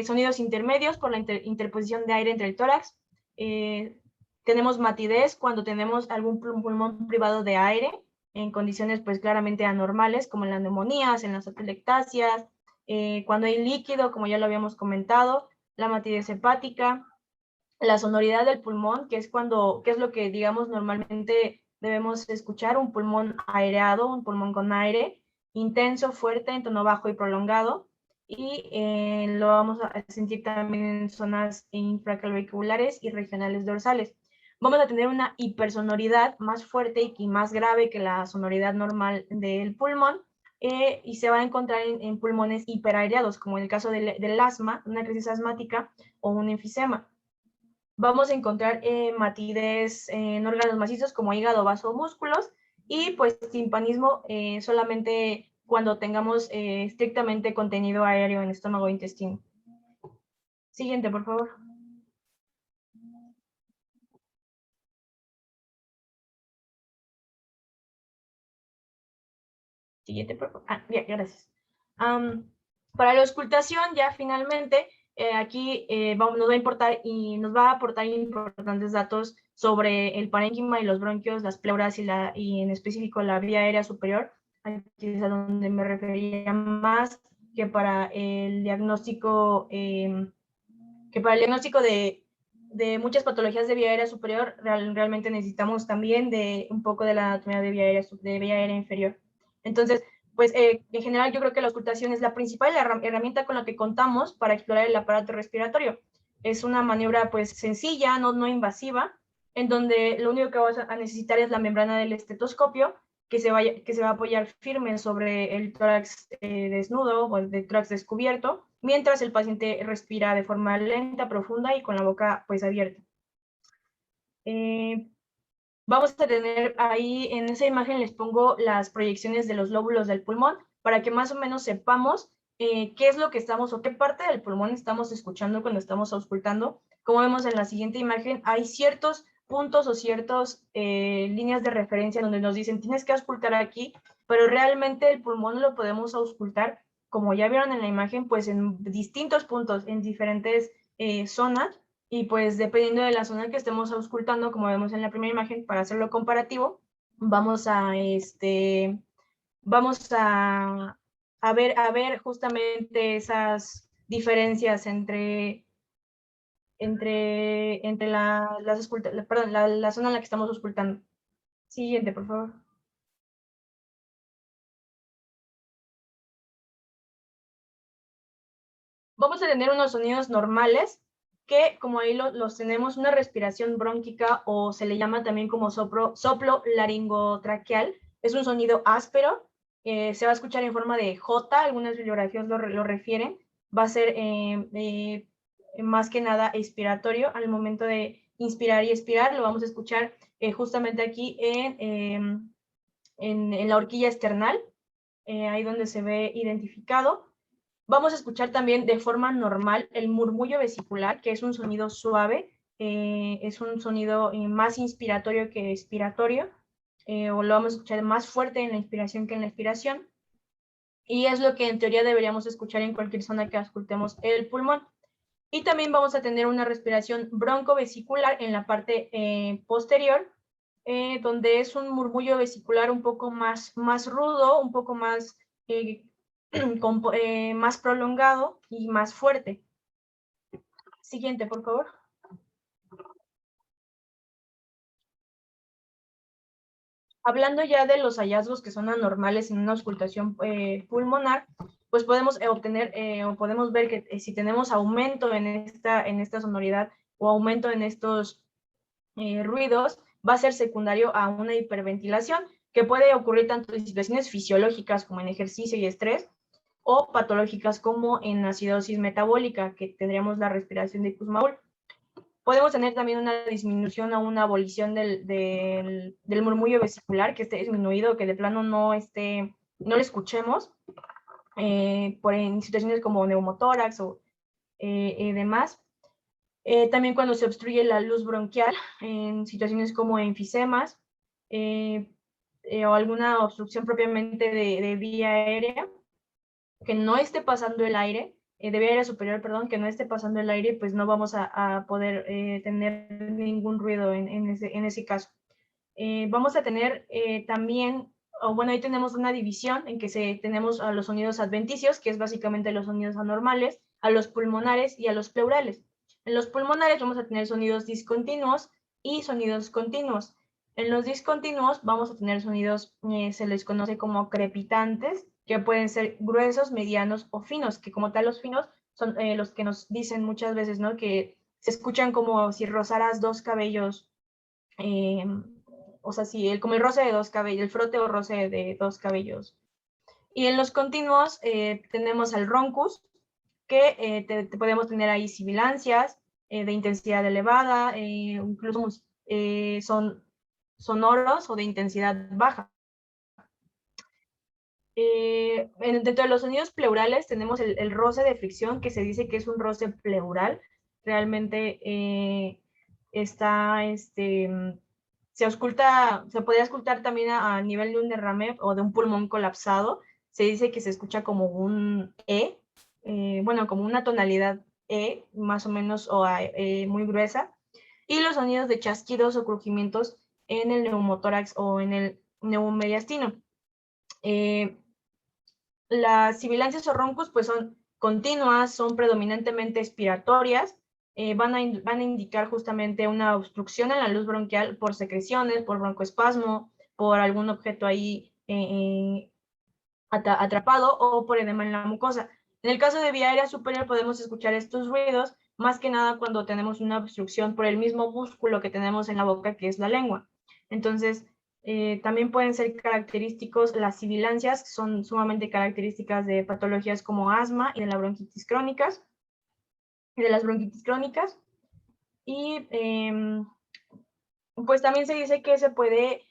sonidos intermedios por la interposición de aire entre el tórax, tenemos matidez cuando tenemos algún pulmón privado de aire, en condiciones pues claramente anormales, como en las neumonías, en las atelectasias, cuando hay líquido, como ya lo habíamos comentado, la matidez hepática, la sonoridad del pulmón, que es lo que digamos normalmente debemos escuchar, un pulmón aireado, un pulmón con aire, intenso, fuerte, en tono bajo y prolongado, y lo vamos a sentir también en zonas infraclaviculares y regionales dorsales. Vamos a tener una hipersonoridad más fuerte y más grave que la sonoridad normal del pulmón, y se va a encontrar en pulmones hiperaireados, como en el caso del asma, una crisis asmática o un enfisema. Vamos a encontrar matidez en órganos macizos como hígado, vaso o músculos, y pues timpanismo solamente cuando tengamos estrictamente contenido aéreo en estómago e intestino. Siguiente, por favor. Siguiente, por favor. Bien, gracias. Para la auscultación, ya finalmente, aquí nos va a importar y nos va a aportar importantes datos sobre el parénquima y los bronquios, las pleuras y en específico la vía aérea superior. Aquí es a donde me refería más que para el diagnóstico, de muchas patologías de vía aérea superior. Realmente necesitamos también de un poco de la anatomía de vía aérea inferior. Entonces, pues en general yo creo que la auscultación es la principal herramienta con la que contamos para explorar el aparato respiratorio. Es una maniobra pues sencilla, no invasiva, en donde lo único que vamos a necesitar es la membrana del estetoscopio, que se va a apoyar firme sobre el tórax desnudo o el tórax descubierto, mientras el paciente respira de forma lenta, profunda y con la boca pues abierta. Vamos a tener ahí, en esa imagen les pongo las proyecciones de los lóbulos del pulmón para que más o menos sepamos qué es lo que estamos o qué parte del pulmón estamos escuchando cuando estamos auscultando. Como vemos en la siguiente imagen, hay ciertos puntos o ciertas líneas de referencia donde nos dicen tienes que auscultar aquí, pero realmente el pulmón lo podemos auscultar, como ya vieron en la imagen, pues en distintos puntos, en diferentes zonas. Y pues dependiendo de la zona que estemos auscultando, como vemos en la primera imagen, para hacerlo comparativo, vamos a ver justamente esas diferencias entre la zona en la que estamos auscultando. Siguiente, por favor. Vamos a tener unos sonidos normales que, como ahí los tenemos, una respiración brónquica, o se le llama también como soplo laringotraqueal. Es un sonido áspero, se va a escuchar en forma de J, algunas bibliografías lo refieren. Va a ser más que nada expiratorio. Al momento de inspirar y expirar, lo vamos a escuchar justamente aquí en la horquilla esternal, ahí donde se ve identificado. Vamos a escuchar también de forma normal el murmullo vesicular, que es un sonido suave, es un sonido más inspiratorio que expiratorio, o lo vamos a escuchar más fuerte en la inspiración que en la expiración, y es lo que en teoría deberíamos escuchar en cualquier zona que auscultemos el pulmón. Y también vamos a tener una respiración broncovesicular en la parte posterior, donde es un murmullo vesicular un poco más rudo, un poco más, más prolongado y más fuerte. Siguiente, por favor. Hablando ya de los hallazgos que son anormales en una auscultación pulmonar, pues podemos obtener o podemos ver que si tenemos aumento en esta sonoridad o aumento en estos ruidos, va a ser secundario a una hiperventilación que puede ocurrir tanto en situaciones fisiológicas como en ejercicio y estrés, o patológicas como en acidosis metabólica, que tendríamos la respiración de Kussmaul. Podemos tener también una disminución o una abolición del murmullo vesicular, que esté disminuido, que de plano no lo escuchemos, en situaciones como neumotórax o demás. También cuando se obstruye la luz bronquial, en situaciones como enfisemas, o alguna obstrucción propiamente de vía aérea, que no esté pasando el aire, de vía aérea superior, perdón, que no esté pasando el aire, pues no vamos a poder tener ningún ruido en ese caso. Vamos a tener también, o bueno, ahí tenemos una división en que tenemos a los sonidos adventicios, que es básicamente los sonidos anormales, a los pulmonares y a los pleurales. En los pulmonares vamos a tener sonidos discontinuos y sonidos continuos. En los discontinuos vamos a tener sonidos, se les conoce como crepitantes, que pueden ser gruesos, medianos o finos, que como tal los finos son los que nos dicen muchas veces, ¿no? Que se escuchan como si rozaras dos cabellos, o sea, sí, como el roce de dos cabellos, el frote o roce de dos cabellos. Y en los continuos tenemos al roncus, que podemos tener ahí sibilancias de intensidad elevada, incluso son sonoros o de intensidad baja. Dentro de los sonidos pleurales tenemos el roce de fricción, que se dice que es un roce pleural. Realmente se podría auscultar también a nivel de un derrame o de un pulmón colapsado. Se dice que se escucha como un E, bueno, como una tonalidad E, más o menos, o muy gruesa. Y los sonidos de chasquidos o crujimientos en el neumotórax o en el neumomediastino. Las sibilancias o roncos pues son continuas, son predominantemente expiratorias, van a indicar justamente una obstrucción en la luz bronquial por secreciones, por broncoespasmo, por algún objeto ahí atrapado o por edema en la mucosa. En el caso de vía aérea superior podemos escuchar estos ruidos, más que nada cuando tenemos una obstrucción por el mismo músculo que tenemos en la boca, que es la lengua. Entonces, también pueden ser característicos, las sibilancias son sumamente características de patologías como asma y de las bronquitis crónicas. Y pues también se dice que se puede,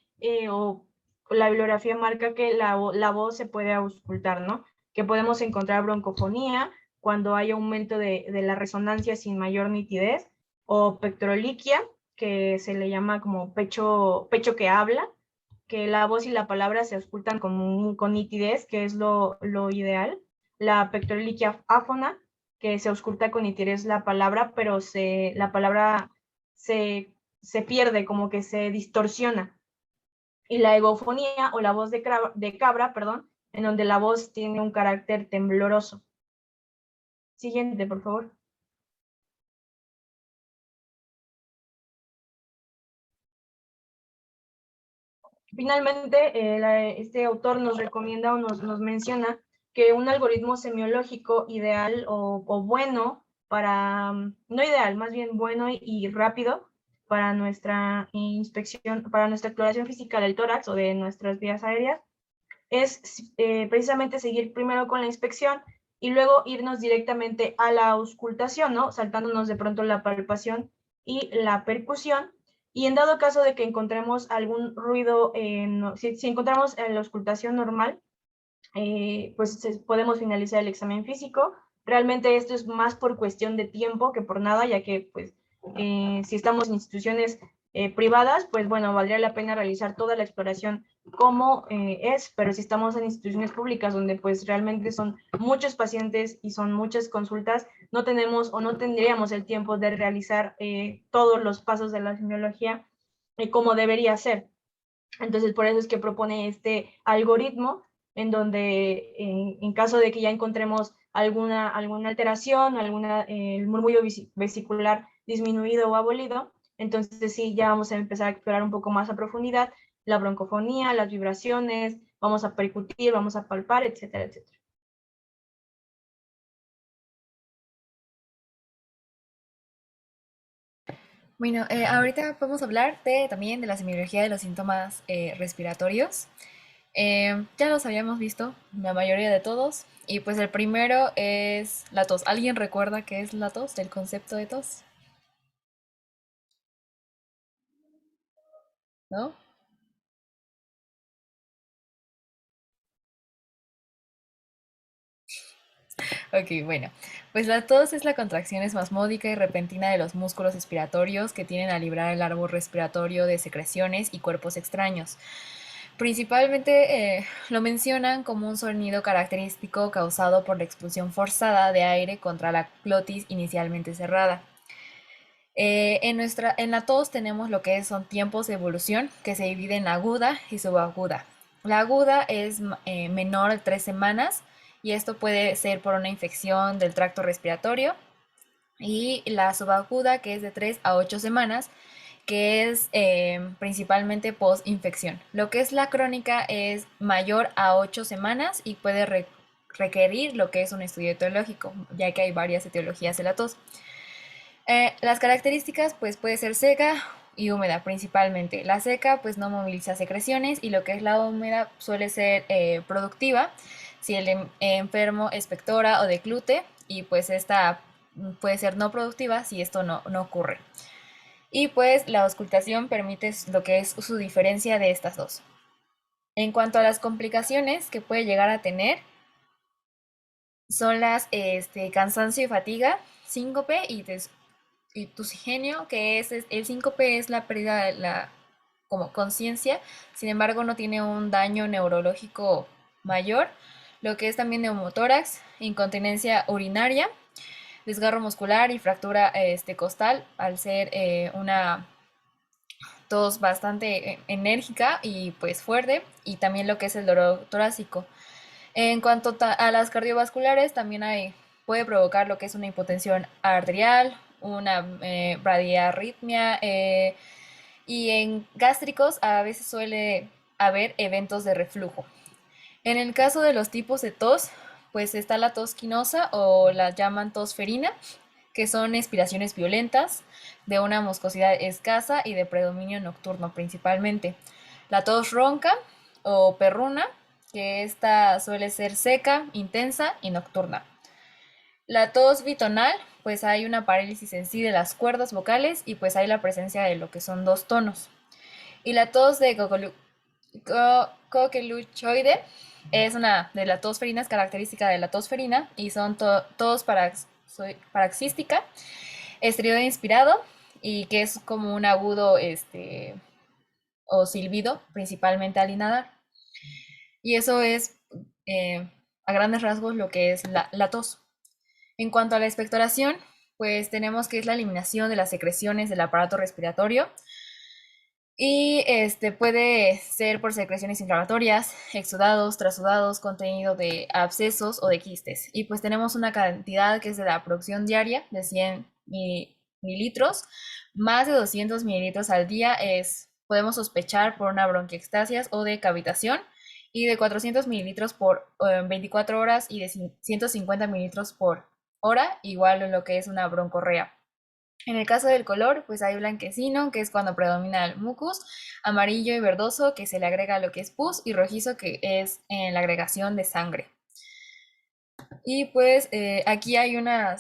o la bibliografía marca que la voz se puede auscultar, ¿no? Que podemos encontrar broncofonía cuando hay aumento de la resonancia sin mayor nitidez, o pectoroliquia, que se le llama como pecho que habla, que la voz y la palabra se auscultan con nitidez, que es lo ideal. La pectoroliquia áfona, que se ausculta con nitidez la palabra, pero la palabra se pierde, como que se distorsiona. Y la egofonía o la voz de cabra, perdón, en donde la voz tiene un carácter tembloroso. Siguiente, por favor. Finalmente, este autor nos recomienda o nos menciona que un algoritmo semiológico ideal o bueno para, no ideal, más bien bueno y rápido para nuestra inspección, para nuestra exploración física del tórax o de nuestras vías aéreas, es precisamente seguir primero con la inspección y luego irnos directamente a la auscultación, ¿no? Saltándonos de pronto la palpación y la percusión. Y en dado caso de que encontremos algún ruido, si encontramos la auscultación normal, pues podemos finalizar el examen físico. Realmente esto es más por cuestión de tiempo que por nada, ya que pues si estamos en instituciones privadas, pues bueno, valdría la pena realizar toda la exploración como es, pero si estamos en instituciones públicas donde pues realmente son muchos pacientes y son muchas consultas, no tenemos o no tendríamos el tiempo de realizar todos los pasos de la semiología como debería ser. Entonces, por eso es que propone este algoritmo en donde en caso de que ya encontremos alguna alteración, el murmullo vesicular disminuido o abolido, entonces sí, ya vamos a empezar a explorar un poco más a profundidad la broncofonía, las vibraciones, vamos a percutir, vamos a palpar, etcétera, etcétera. Bueno, ahorita podemos hablar también de la semiología de los síntomas respiratorios. Ya los habíamos visto, la mayoría de todos. Y pues el primero es la tos. ¿Alguien recuerda qué es la tos, el concepto de tos? ¿No? Ok, bueno. Pues la tos es la contracción espasmódica y repentina de los músculos respiratorios que tienden a librar el árbol respiratorio de secreciones y cuerpos extraños. Principalmente lo mencionan como un sonido característico causado por la expulsión forzada de aire contra la glotis inicialmente cerrada. En la tos tenemos lo que son tiempos de evolución que se dividen en aguda y subaguda. La aguda es menor de 3 semanas y esto puede ser por una infección del tracto respiratorio, y la subaguda que es de 3 a 8 semanas, que es principalmente post-infección. Lo que es la crónica es mayor a 8 semanas y puede requerir lo que es un estudio etiológico, ya que hay varias etiologías de la tos. Las características pues puede ser seca y húmeda principalmente. La seca pues no moviliza secreciones y lo que es la húmeda suele ser productiva si el enfermo expectora o declute, y pues esta puede ser no productiva si esto no ocurre. Y pues la auscultación permite lo que es su diferencia de estas dos. En cuanto a las complicaciones que puede llegar a tener, son las cansancio y fatiga, síncope y tusigenio, que es el síncope es la pérdida de la como conciencia, sin embargo no tiene un daño neurológico mayor. Lo que es también neumotórax, incontinencia urinaria, desgarro muscular y fractura costal, al ser una tos bastante enérgica y pues fuerte, y también lo que es el dolor torácico. En cuanto a las cardiovasculares, también puede provocar lo que es una hipotensión arterial, una bradiarritmia, y en gástricos a veces suele haber eventos de reflujo. En el caso de los tipos de tos, pues está la tos quinosa o la llaman tos ferina, que son expiraciones violentas, de una mucosidad escasa y de predominio nocturno principalmente. La tos ronca o perruna, que esta suele ser seca, intensa y nocturna. La tos bitonal, pues hay una parálisis en sí de las cuerdas vocales y pues hay la presencia de lo que son dos tonos. Y la tos de coqueluchoide es una de las tos ferinas, característica de la tos ferina, y son tos paroxística, estrioide inspirado, y que es como un agudo o silbido, principalmente al inhalar. Y eso es a grandes rasgos lo que es la tos. En cuanto a la expectoración, pues tenemos que es la eliminación de las secreciones del aparato respiratorio, y puede ser por secreciones inflamatorias, exudados, trasudados, contenido de abscesos o de quistes. Y pues tenemos una cantidad que es de la producción diaria de 100 mililitros, más de 200 mililitros al día podemos sospechar por una bronquiectasias o de cavitación, y de 400 mililitros por 24 horas y de 150 mililitros por hora, igual en lo que es una broncorrea. En el caso del color, pues hay blanquecino, que es cuando predomina el mucus, amarillo y verdoso, que se le agrega lo que es pus, y rojizo, que es en la agregación de sangre. Y pues aquí hay una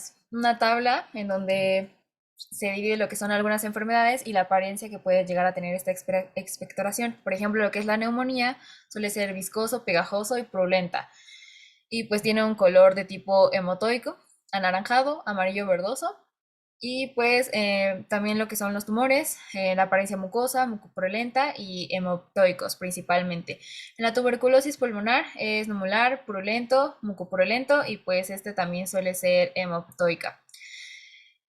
tabla en donde se divide lo que son algunas enfermedades y la apariencia que puede llegar a tener esta expectoración. Por ejemplo, lo que es la neumonía suele ser viscoso, pegajoso y purulenta. Y pues tiene un color de tipo hemotoico, anaranjado, amarillo verdoso. Y pues también lo que son los tumores, la apariencia mucosa, mucopurulenta y hemoptoicos principalmente. En la tuberculosis pulmonar es numular, purulento, mucopurulento y pues este también suele ser hemoptoica.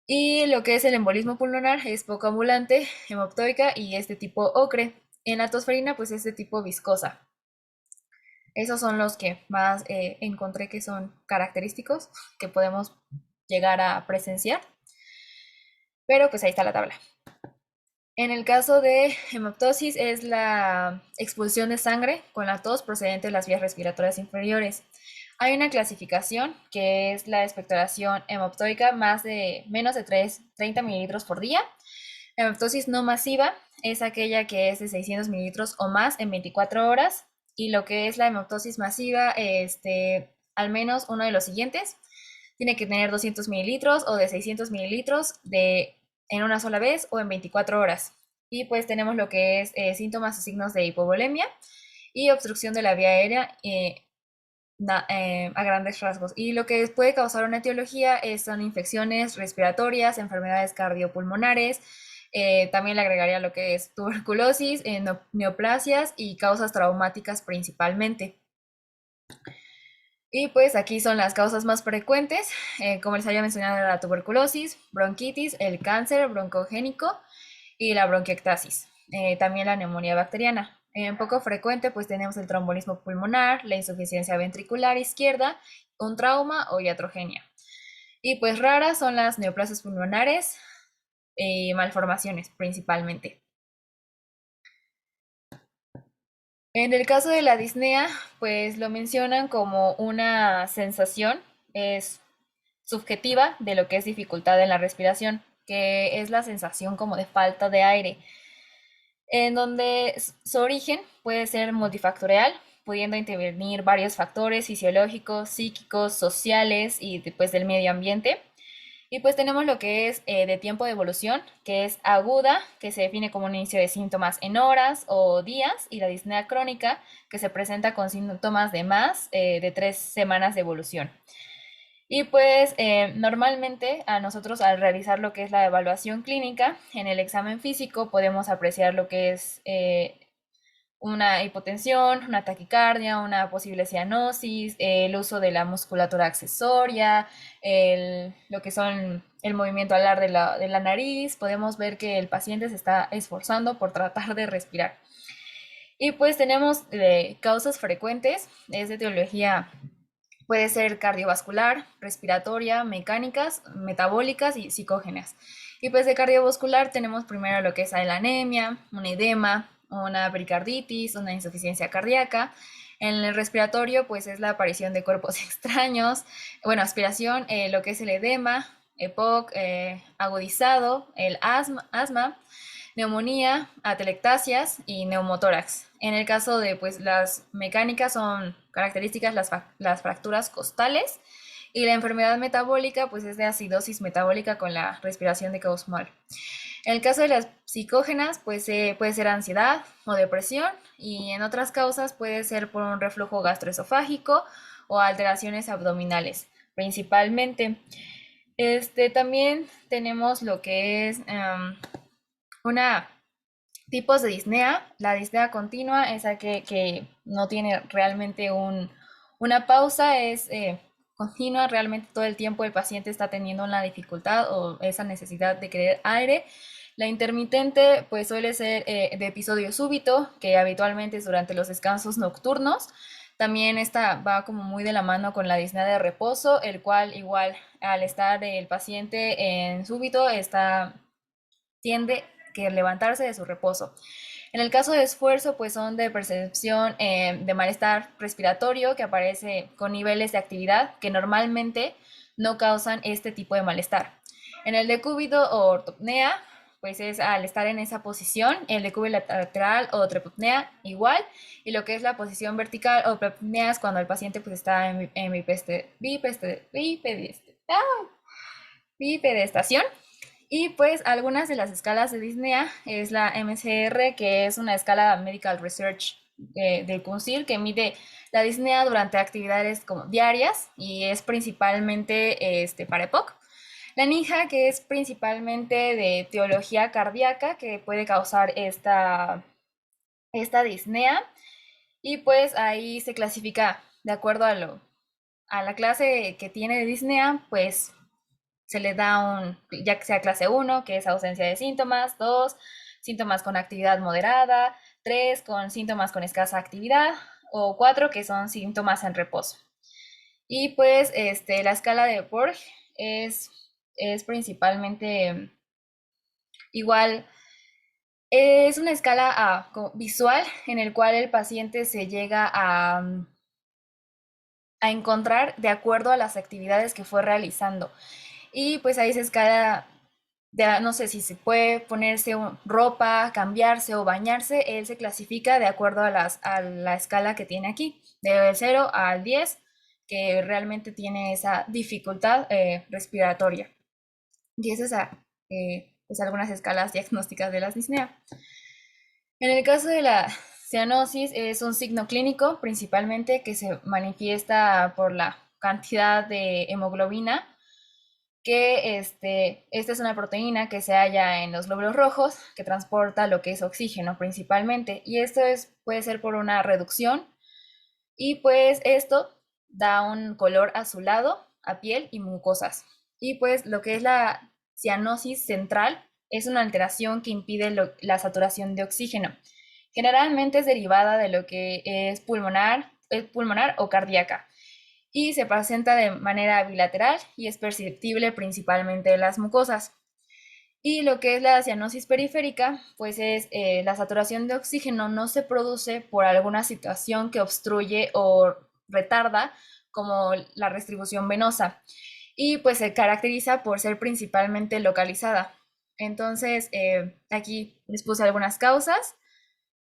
Y lo que es el embolismo pulmonar es poco ambulante, hemoptoica y este tipo ocre. En la tosferina pues es de tipo viscosa. Esos son los que más encontré que son característicos que podemos llegar a presenciar. Pero pues ahí está la tabla. En el caso de hemoptosis es la expulsión de sangre con la tos procedente de las vías respiratorias inferiores. Hay una clasificación que es la expectoración hemoptoica menos de 30 mililitros por día. La hemoptosis no masiva es aquella que es de 600 mililitros o más en 24 horas. Y lo que es la hemoptosis masiva, al menos uno de los siguientes. Tiene que tener 200 mililitros o de 600 mililitros en una sola vez o en 24 horas. Y pues tenemos lo que es síntomas o signos de hipovolemia y obstrucción de la vía aérea a grandes rasgos. Y lo que puede causar una etiología son infecciones respiratorias, enfermedades cardiopulmonares. También le agregaría lo que es tuberculosis, neoplasias y causas traumáticas principalmente. Y pues aquí son las causas más frecuentes, como les había mencionado, la tuberculosis, bronquitis, el cáncer broncogénico y la bronquiectasis, también la neumonía bacteriana. Poco frecuente pues tenemos el trombolismo pulmonar, la insuficiencia ventricular izquierda, un trauma o iatrogenia. Y pues raras son las neoplasias pulmonares y malformaciones principalmente. En el caso de la disnea, pues lo mencionan como una sensación, es subjetiva de lo que es dificultad en la respiración, que es la sensación como de falta de aire, en donde su origen puede ser multifactorial, pudiendo intervenir varios factores fisiológicos, psíquicos, sociales y después del medio ambiente. Y pues tenemos lo que es de tiempo de evolución, que es aguda, que se define como un inicio de síntomas en horas o días, y la disnea crónica, que se presenta con síntomas de más de 3 semanas de evolución. Y pues normalmente a nosotros al realizar lo que es la evaluación clínica, en el examen físico podemos apreciar lo que es una hipotensión, una taquicardia, una posible cianosis, el uso de la musculatura accesoria, lo que son el movimiento alar de la nariz. Podemos ver que el paciente se está esforzando por tratar de respirar. Y pues tenemos causas frecuentes, es de etiología, puede ser cardiovascular, respiratoria, mecánicas, metabólicas y psicógenas. Y pues de cardiovascular tenemos primero lo que es la anemia, un edema, una pericarditis, una insuficiencia cardíaca. En el respiratorio, pues es la aparición de cuerpos extraños, bueno, aspiración, lo que es el edema, EPOC, agudizado, el asma, neumonía, atelectasias y neumotórax. En el caso de pues las mecánicas son características las fracturas costales, y la enfermedad metabólica pues es de acidosis metabólica con la respiración de Kussmaul. En el caso de las psicógenas, pues puede ser ansiedad o depresión, y en otras causas puede ser por un reflujo gastroesofágico o alteraciones abdominales, principalmente. También tenemos lo que es tipos de disnea. La disnea continua es la que no tiene realmente una pausa, es continua, realmente todo el tiempo el paciente está teniendo una dificultad o esa necesidad de querer aire. La intermitente pues suele ser de episodio súbito, que habitualmente es durante los descansos nocturnos. También esta va como muy de la mano con la disnea de reposo, el cual igual al estar el paciente en súbito tiende que levantarse de su reposo. En el caso de esfuerzo, pues son de percepción de malestar respiratorio que aparece con niveles de actividad que normalmente no causan este tipo de malestar. En el decúbito o ortopnea, pues es al estar en esa posición. El decúbito lateral o trepopnea igual, y lo que es la posición vertical o propnea es cuando el paciente pues está en bipedestación. Y pues algunas de las escalas de disnea es la MCR, que es una escala Medical Research del CUNCIL, que mide la disnea durante actividades como diarias y es principalmente para EPOC. La NIHA, que es principalmente de teología cardíaca, que puede causar esta disnea. Y pues ahí se clasifica de acuerdo a la clase que tiene de disnea, pues se le da ya que sea clase 1, que es ausencia de síntomas; 2, síntomas con actividad moderada; 3, con síntomas con escasa actividad; o 4, que son síntomas en reposo. Y pues la escala de Borg es principalmente igual, es una escala visual en el cual el paciente se llega a encontrar de acuerdo a las actividades que fue realizando. Y pues ahí se escala, no sé si se puede ponerse ropa, cambiarse o bañarse. Él se clasifica de acuerdo a la escala que tiene aquí, de 0 al 10, que realmente tiene esa dificultad respiratoria. Y esas pues algunas escalas diagnósticas de la disnea. En el caso de la cianosis, es un signo clínico principalmente que se manifiesta por la cantidad de hemoglobina, que esta es una proteína que se halla en los glóbulos rojos, que transporta lo que es oxígeno principalmente, y esto puede ser por una reducción, y pues esto da un color azulado a piel y mucosas. Y pues lo que es la cianosis central es una alteración que impide la saturación de oxígeno. Generalmente es derivada de lo que es pulmonar o cardíaca, y se presenta de manera bilateral y es perceptible principalmente en las mucosas. Y lo que es la cianosis periférica, pues es la saturación de oxígeno no se produce por alguna situación que obstruye o retarda, como la restribución venosa, y pues se caracteriza por ser principalmente localizada. Entonces, aquí les puse algunas causas,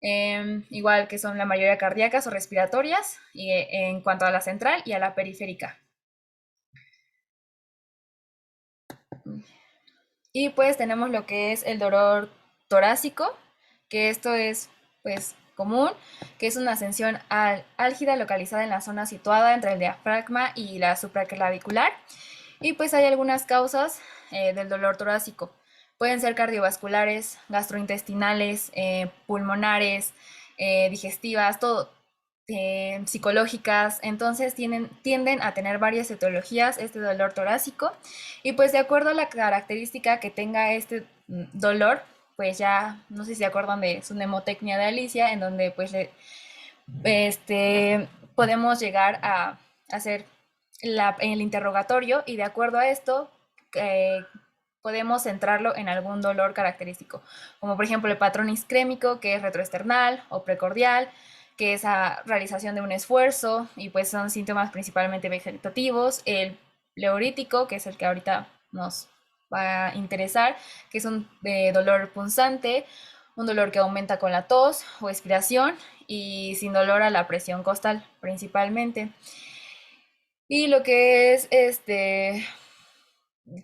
igual que son la mayoría cardíacas o respiratorias, y, en cuanto a la central y a la periférica. Y pues tenemos lo que es el dolor torácico, que esto es pues común, que es una ascensión álgida localizada en la zona situada entre el diafragma y la supraclavicular. Y pues hay algunas causas del dolor torácico. Pueden ser cardiovasculares, gastrointestinales, pulmonares, digestivas, todo, psicológicas. Entonces tienden a tener varias etiologías este dolor torácico, y pues de acuerdo a la característica que tenga este dolor, pues ya no sé si se acuerdan de su mnemotecnia de Alicia, en donde pues podemos llegar a hacer el interrogatorio, y de acuerdo a esto podemos centrarlo en algún dolor característico, como por ejemplo el patrón isquémico, que es retroesternal o precordial, que es a realización de un esfuerzo, y pues son síntomas principalmente vegetativos; el pleurítico, que es el que ahorita nos va a interesar, que es un dolor punzante, un dolor que aumenta con la tos o expiración, y sin dolor a la presión costal principalmente. Y lo que es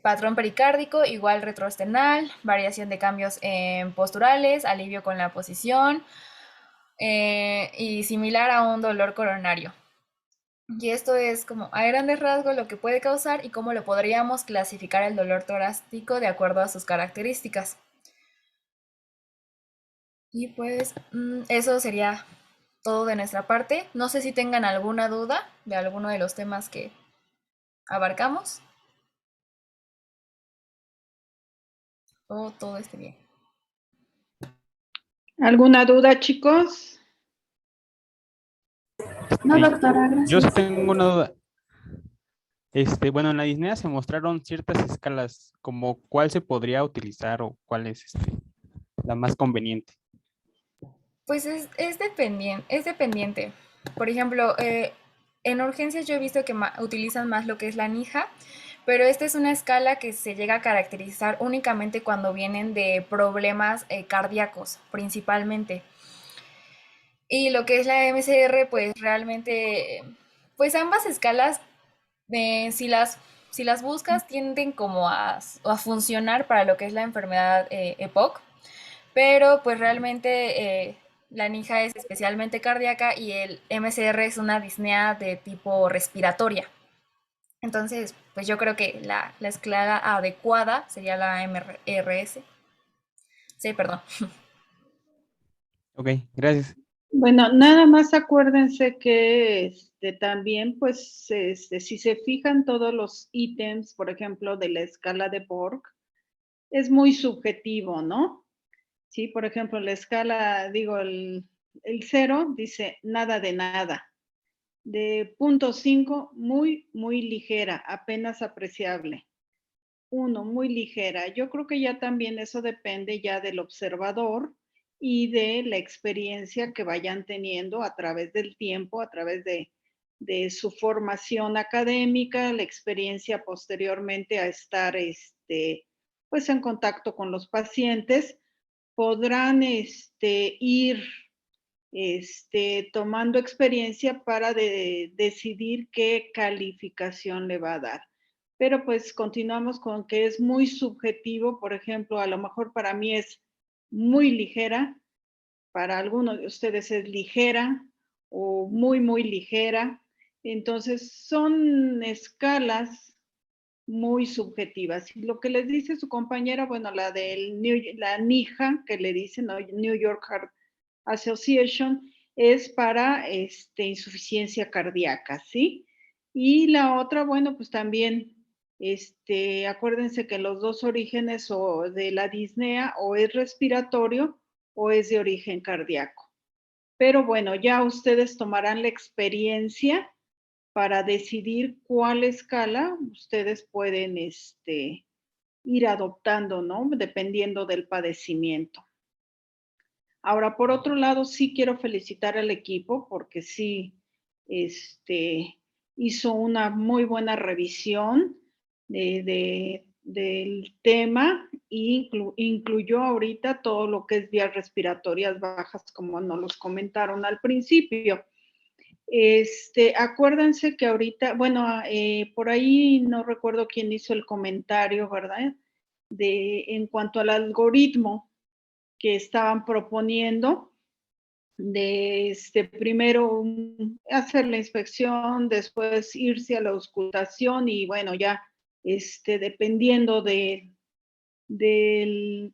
patrón pericárdico, igual retroesternal, variación de cambios posturales, alivio con la posición, y similar a un dolor coronario. Y esto es como a grandes rasgos lo que puede causar y cómo lo podríamos clasificar el dolor torácico de acuerdo a sus características. Y pues eso sería todo de nuestra parte. No sé si tengan alguna duda de alguno de los temas que abarcamos, o todo esté bien. ¿Alguna duda, chicos? No, Sí, doctora, yo sí gracias. tengo una duda. Bueno, en la disnea se mostraron ciertas escalas, como cuál se podría utilizar o cuál es la más conveniente. Pues es dependiente. Por ejemplo, en urgencias yo he visto que utilizan más lo que es la NIHA, pero esta es una escala que se llega a caracterizar únicamente cuando vienen de problemas cardíacos, principalmente. Y lo que es la MCR, pues realmente, pues ambas escalas, si si las buscas, tienden como a funcionar para lo que es la enfermedad EPOC, pero pues realmente la NIJA es especialmente cardíaca y el MCR es una disnea de tipo respiratoria. Entonces, pues yo creo que la escala adecuada sería la MRS. Sí, perdón. Ok, gracias. Bueno, nada más acuérdense que también, pues, si se fijan todos los ítems, por ejemplo, de la escala de Borg, es muy subjetivo, ¿no? Sí, por ejemplo, la escala, digo, el 0 dice nada de nada. De 0.5, muy, muy ligera, apenas apreciable. 1, muy ligera. Yo creo que ya también eso depende ya del observador y de la experiencia que vayan teniendo a través del tiempo, a través de su formación académica, la experiencia posteriormente a estar, pues en contacto con los pacientes, podrán, ir, tomando experiencia para decidir qué calificación le va a dar. Pero pues continuamos con que es muy subjetivo, por ejemplo, a lo mejor para mí es muy ligera, para algunos de ustedes es ligera o muy, muy ligera. Entonces son escalas muy subjetivas. Y lo que les dice su compañera, bueno, la NIJA, que le dicen, ¿no? New York Heart Association, es para insuficiencia cardíaca, ¿sí? Y la otra, bueno, pues también, acuérdense que los dos orígenes o de la disnea o es respiratorio o es de origen cardíaco. Pero bueno, ya ustedes tomarán la experiencia para decidir cuál escala ustedes pueden ir adoptando, ¿no? Dependiendo del padecimiento. Ahora, por otro lado, sí quiero felicitar al equipo porque sí hizo una muy buena revisión del tema e incluyó ahorita todo lo que es vías respiratorias bajas, como nos los comentaron al principio. Acuérdense que ahorita, bueno, por ahí no recuerdo quién hizo el comentario, ¿verdad? En cuanto al algoritmo que estaban proponiendo, de primero hacer la inspección, después irse a la auscultación y bueno, ya dependiendo del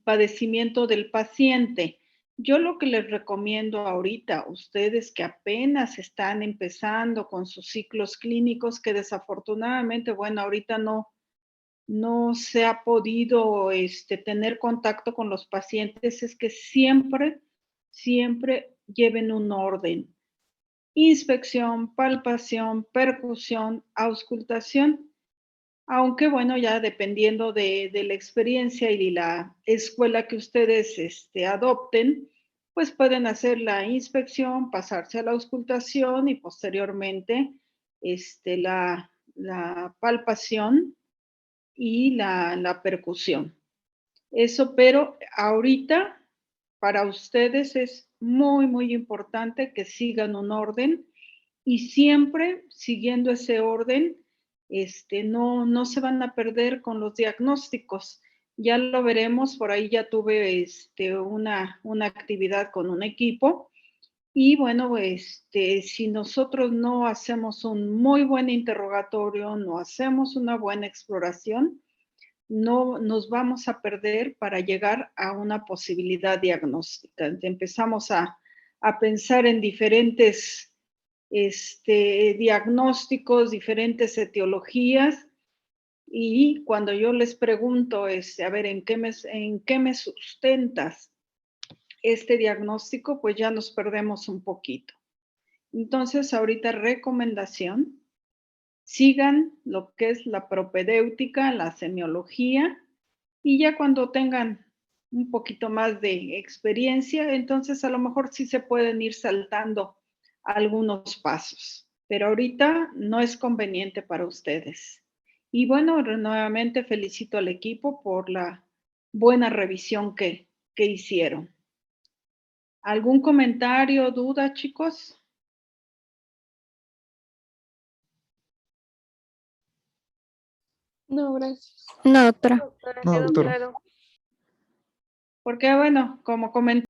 padecimiento del paciente. Yo lo que les recomiendo ahorita, ustedes que apenas están empezando con sus ciclos clínicos, que desafortunadamente, bueno, ahorita no se ha podido tener contacto con los pacientes, es que siempre lleven un orden. Inspección, palpación, percusión, auscultación. Aunque bueno, ya dependiendo de la experiencia y la escuela que ustedes adopten, pues pueden hacer la inspección, pasarse a la auscultación y posteriormente la palpación y la percusión. Eso, pero ahorita para ustedes es muy, muy importante que sigan un orden y siempre siguiendo ese orden, no se van a perder con los diagnósticos. Ya lo veremos, por ahí ya tuve una actividad con un equipo y bueno, si nosotros no hacemos un muy buen interrogatorio, no hacemos una buena exploración, no nos vamos a perder para llegar a una posibilidad diagnóstica. Empezamos a pensar en diferentes diagnósticos, diferentes etiologías, y cuando yo les pregunto, a ver, ¿en qué me sustentas este diagnóstico? Pues ya nos perdemos un poquito. Entonces, ahorita recomendación, sigan lo que es la propedéutica, la semiología, y ya cuando tengan un poquito más de experiencia, entonces a lo mejor sí se pueden ir saltando algunos pasos, pero ahorita no es conveniente para ustedes. Y bueno, nuevamente felicito al equipo por la buena revisión que hicieron. ¿Algún comentario, duda, chicos? No, gracias. No, doctora. Doctora, No, quedó doctora. claro. Porque, bueno, como comenté,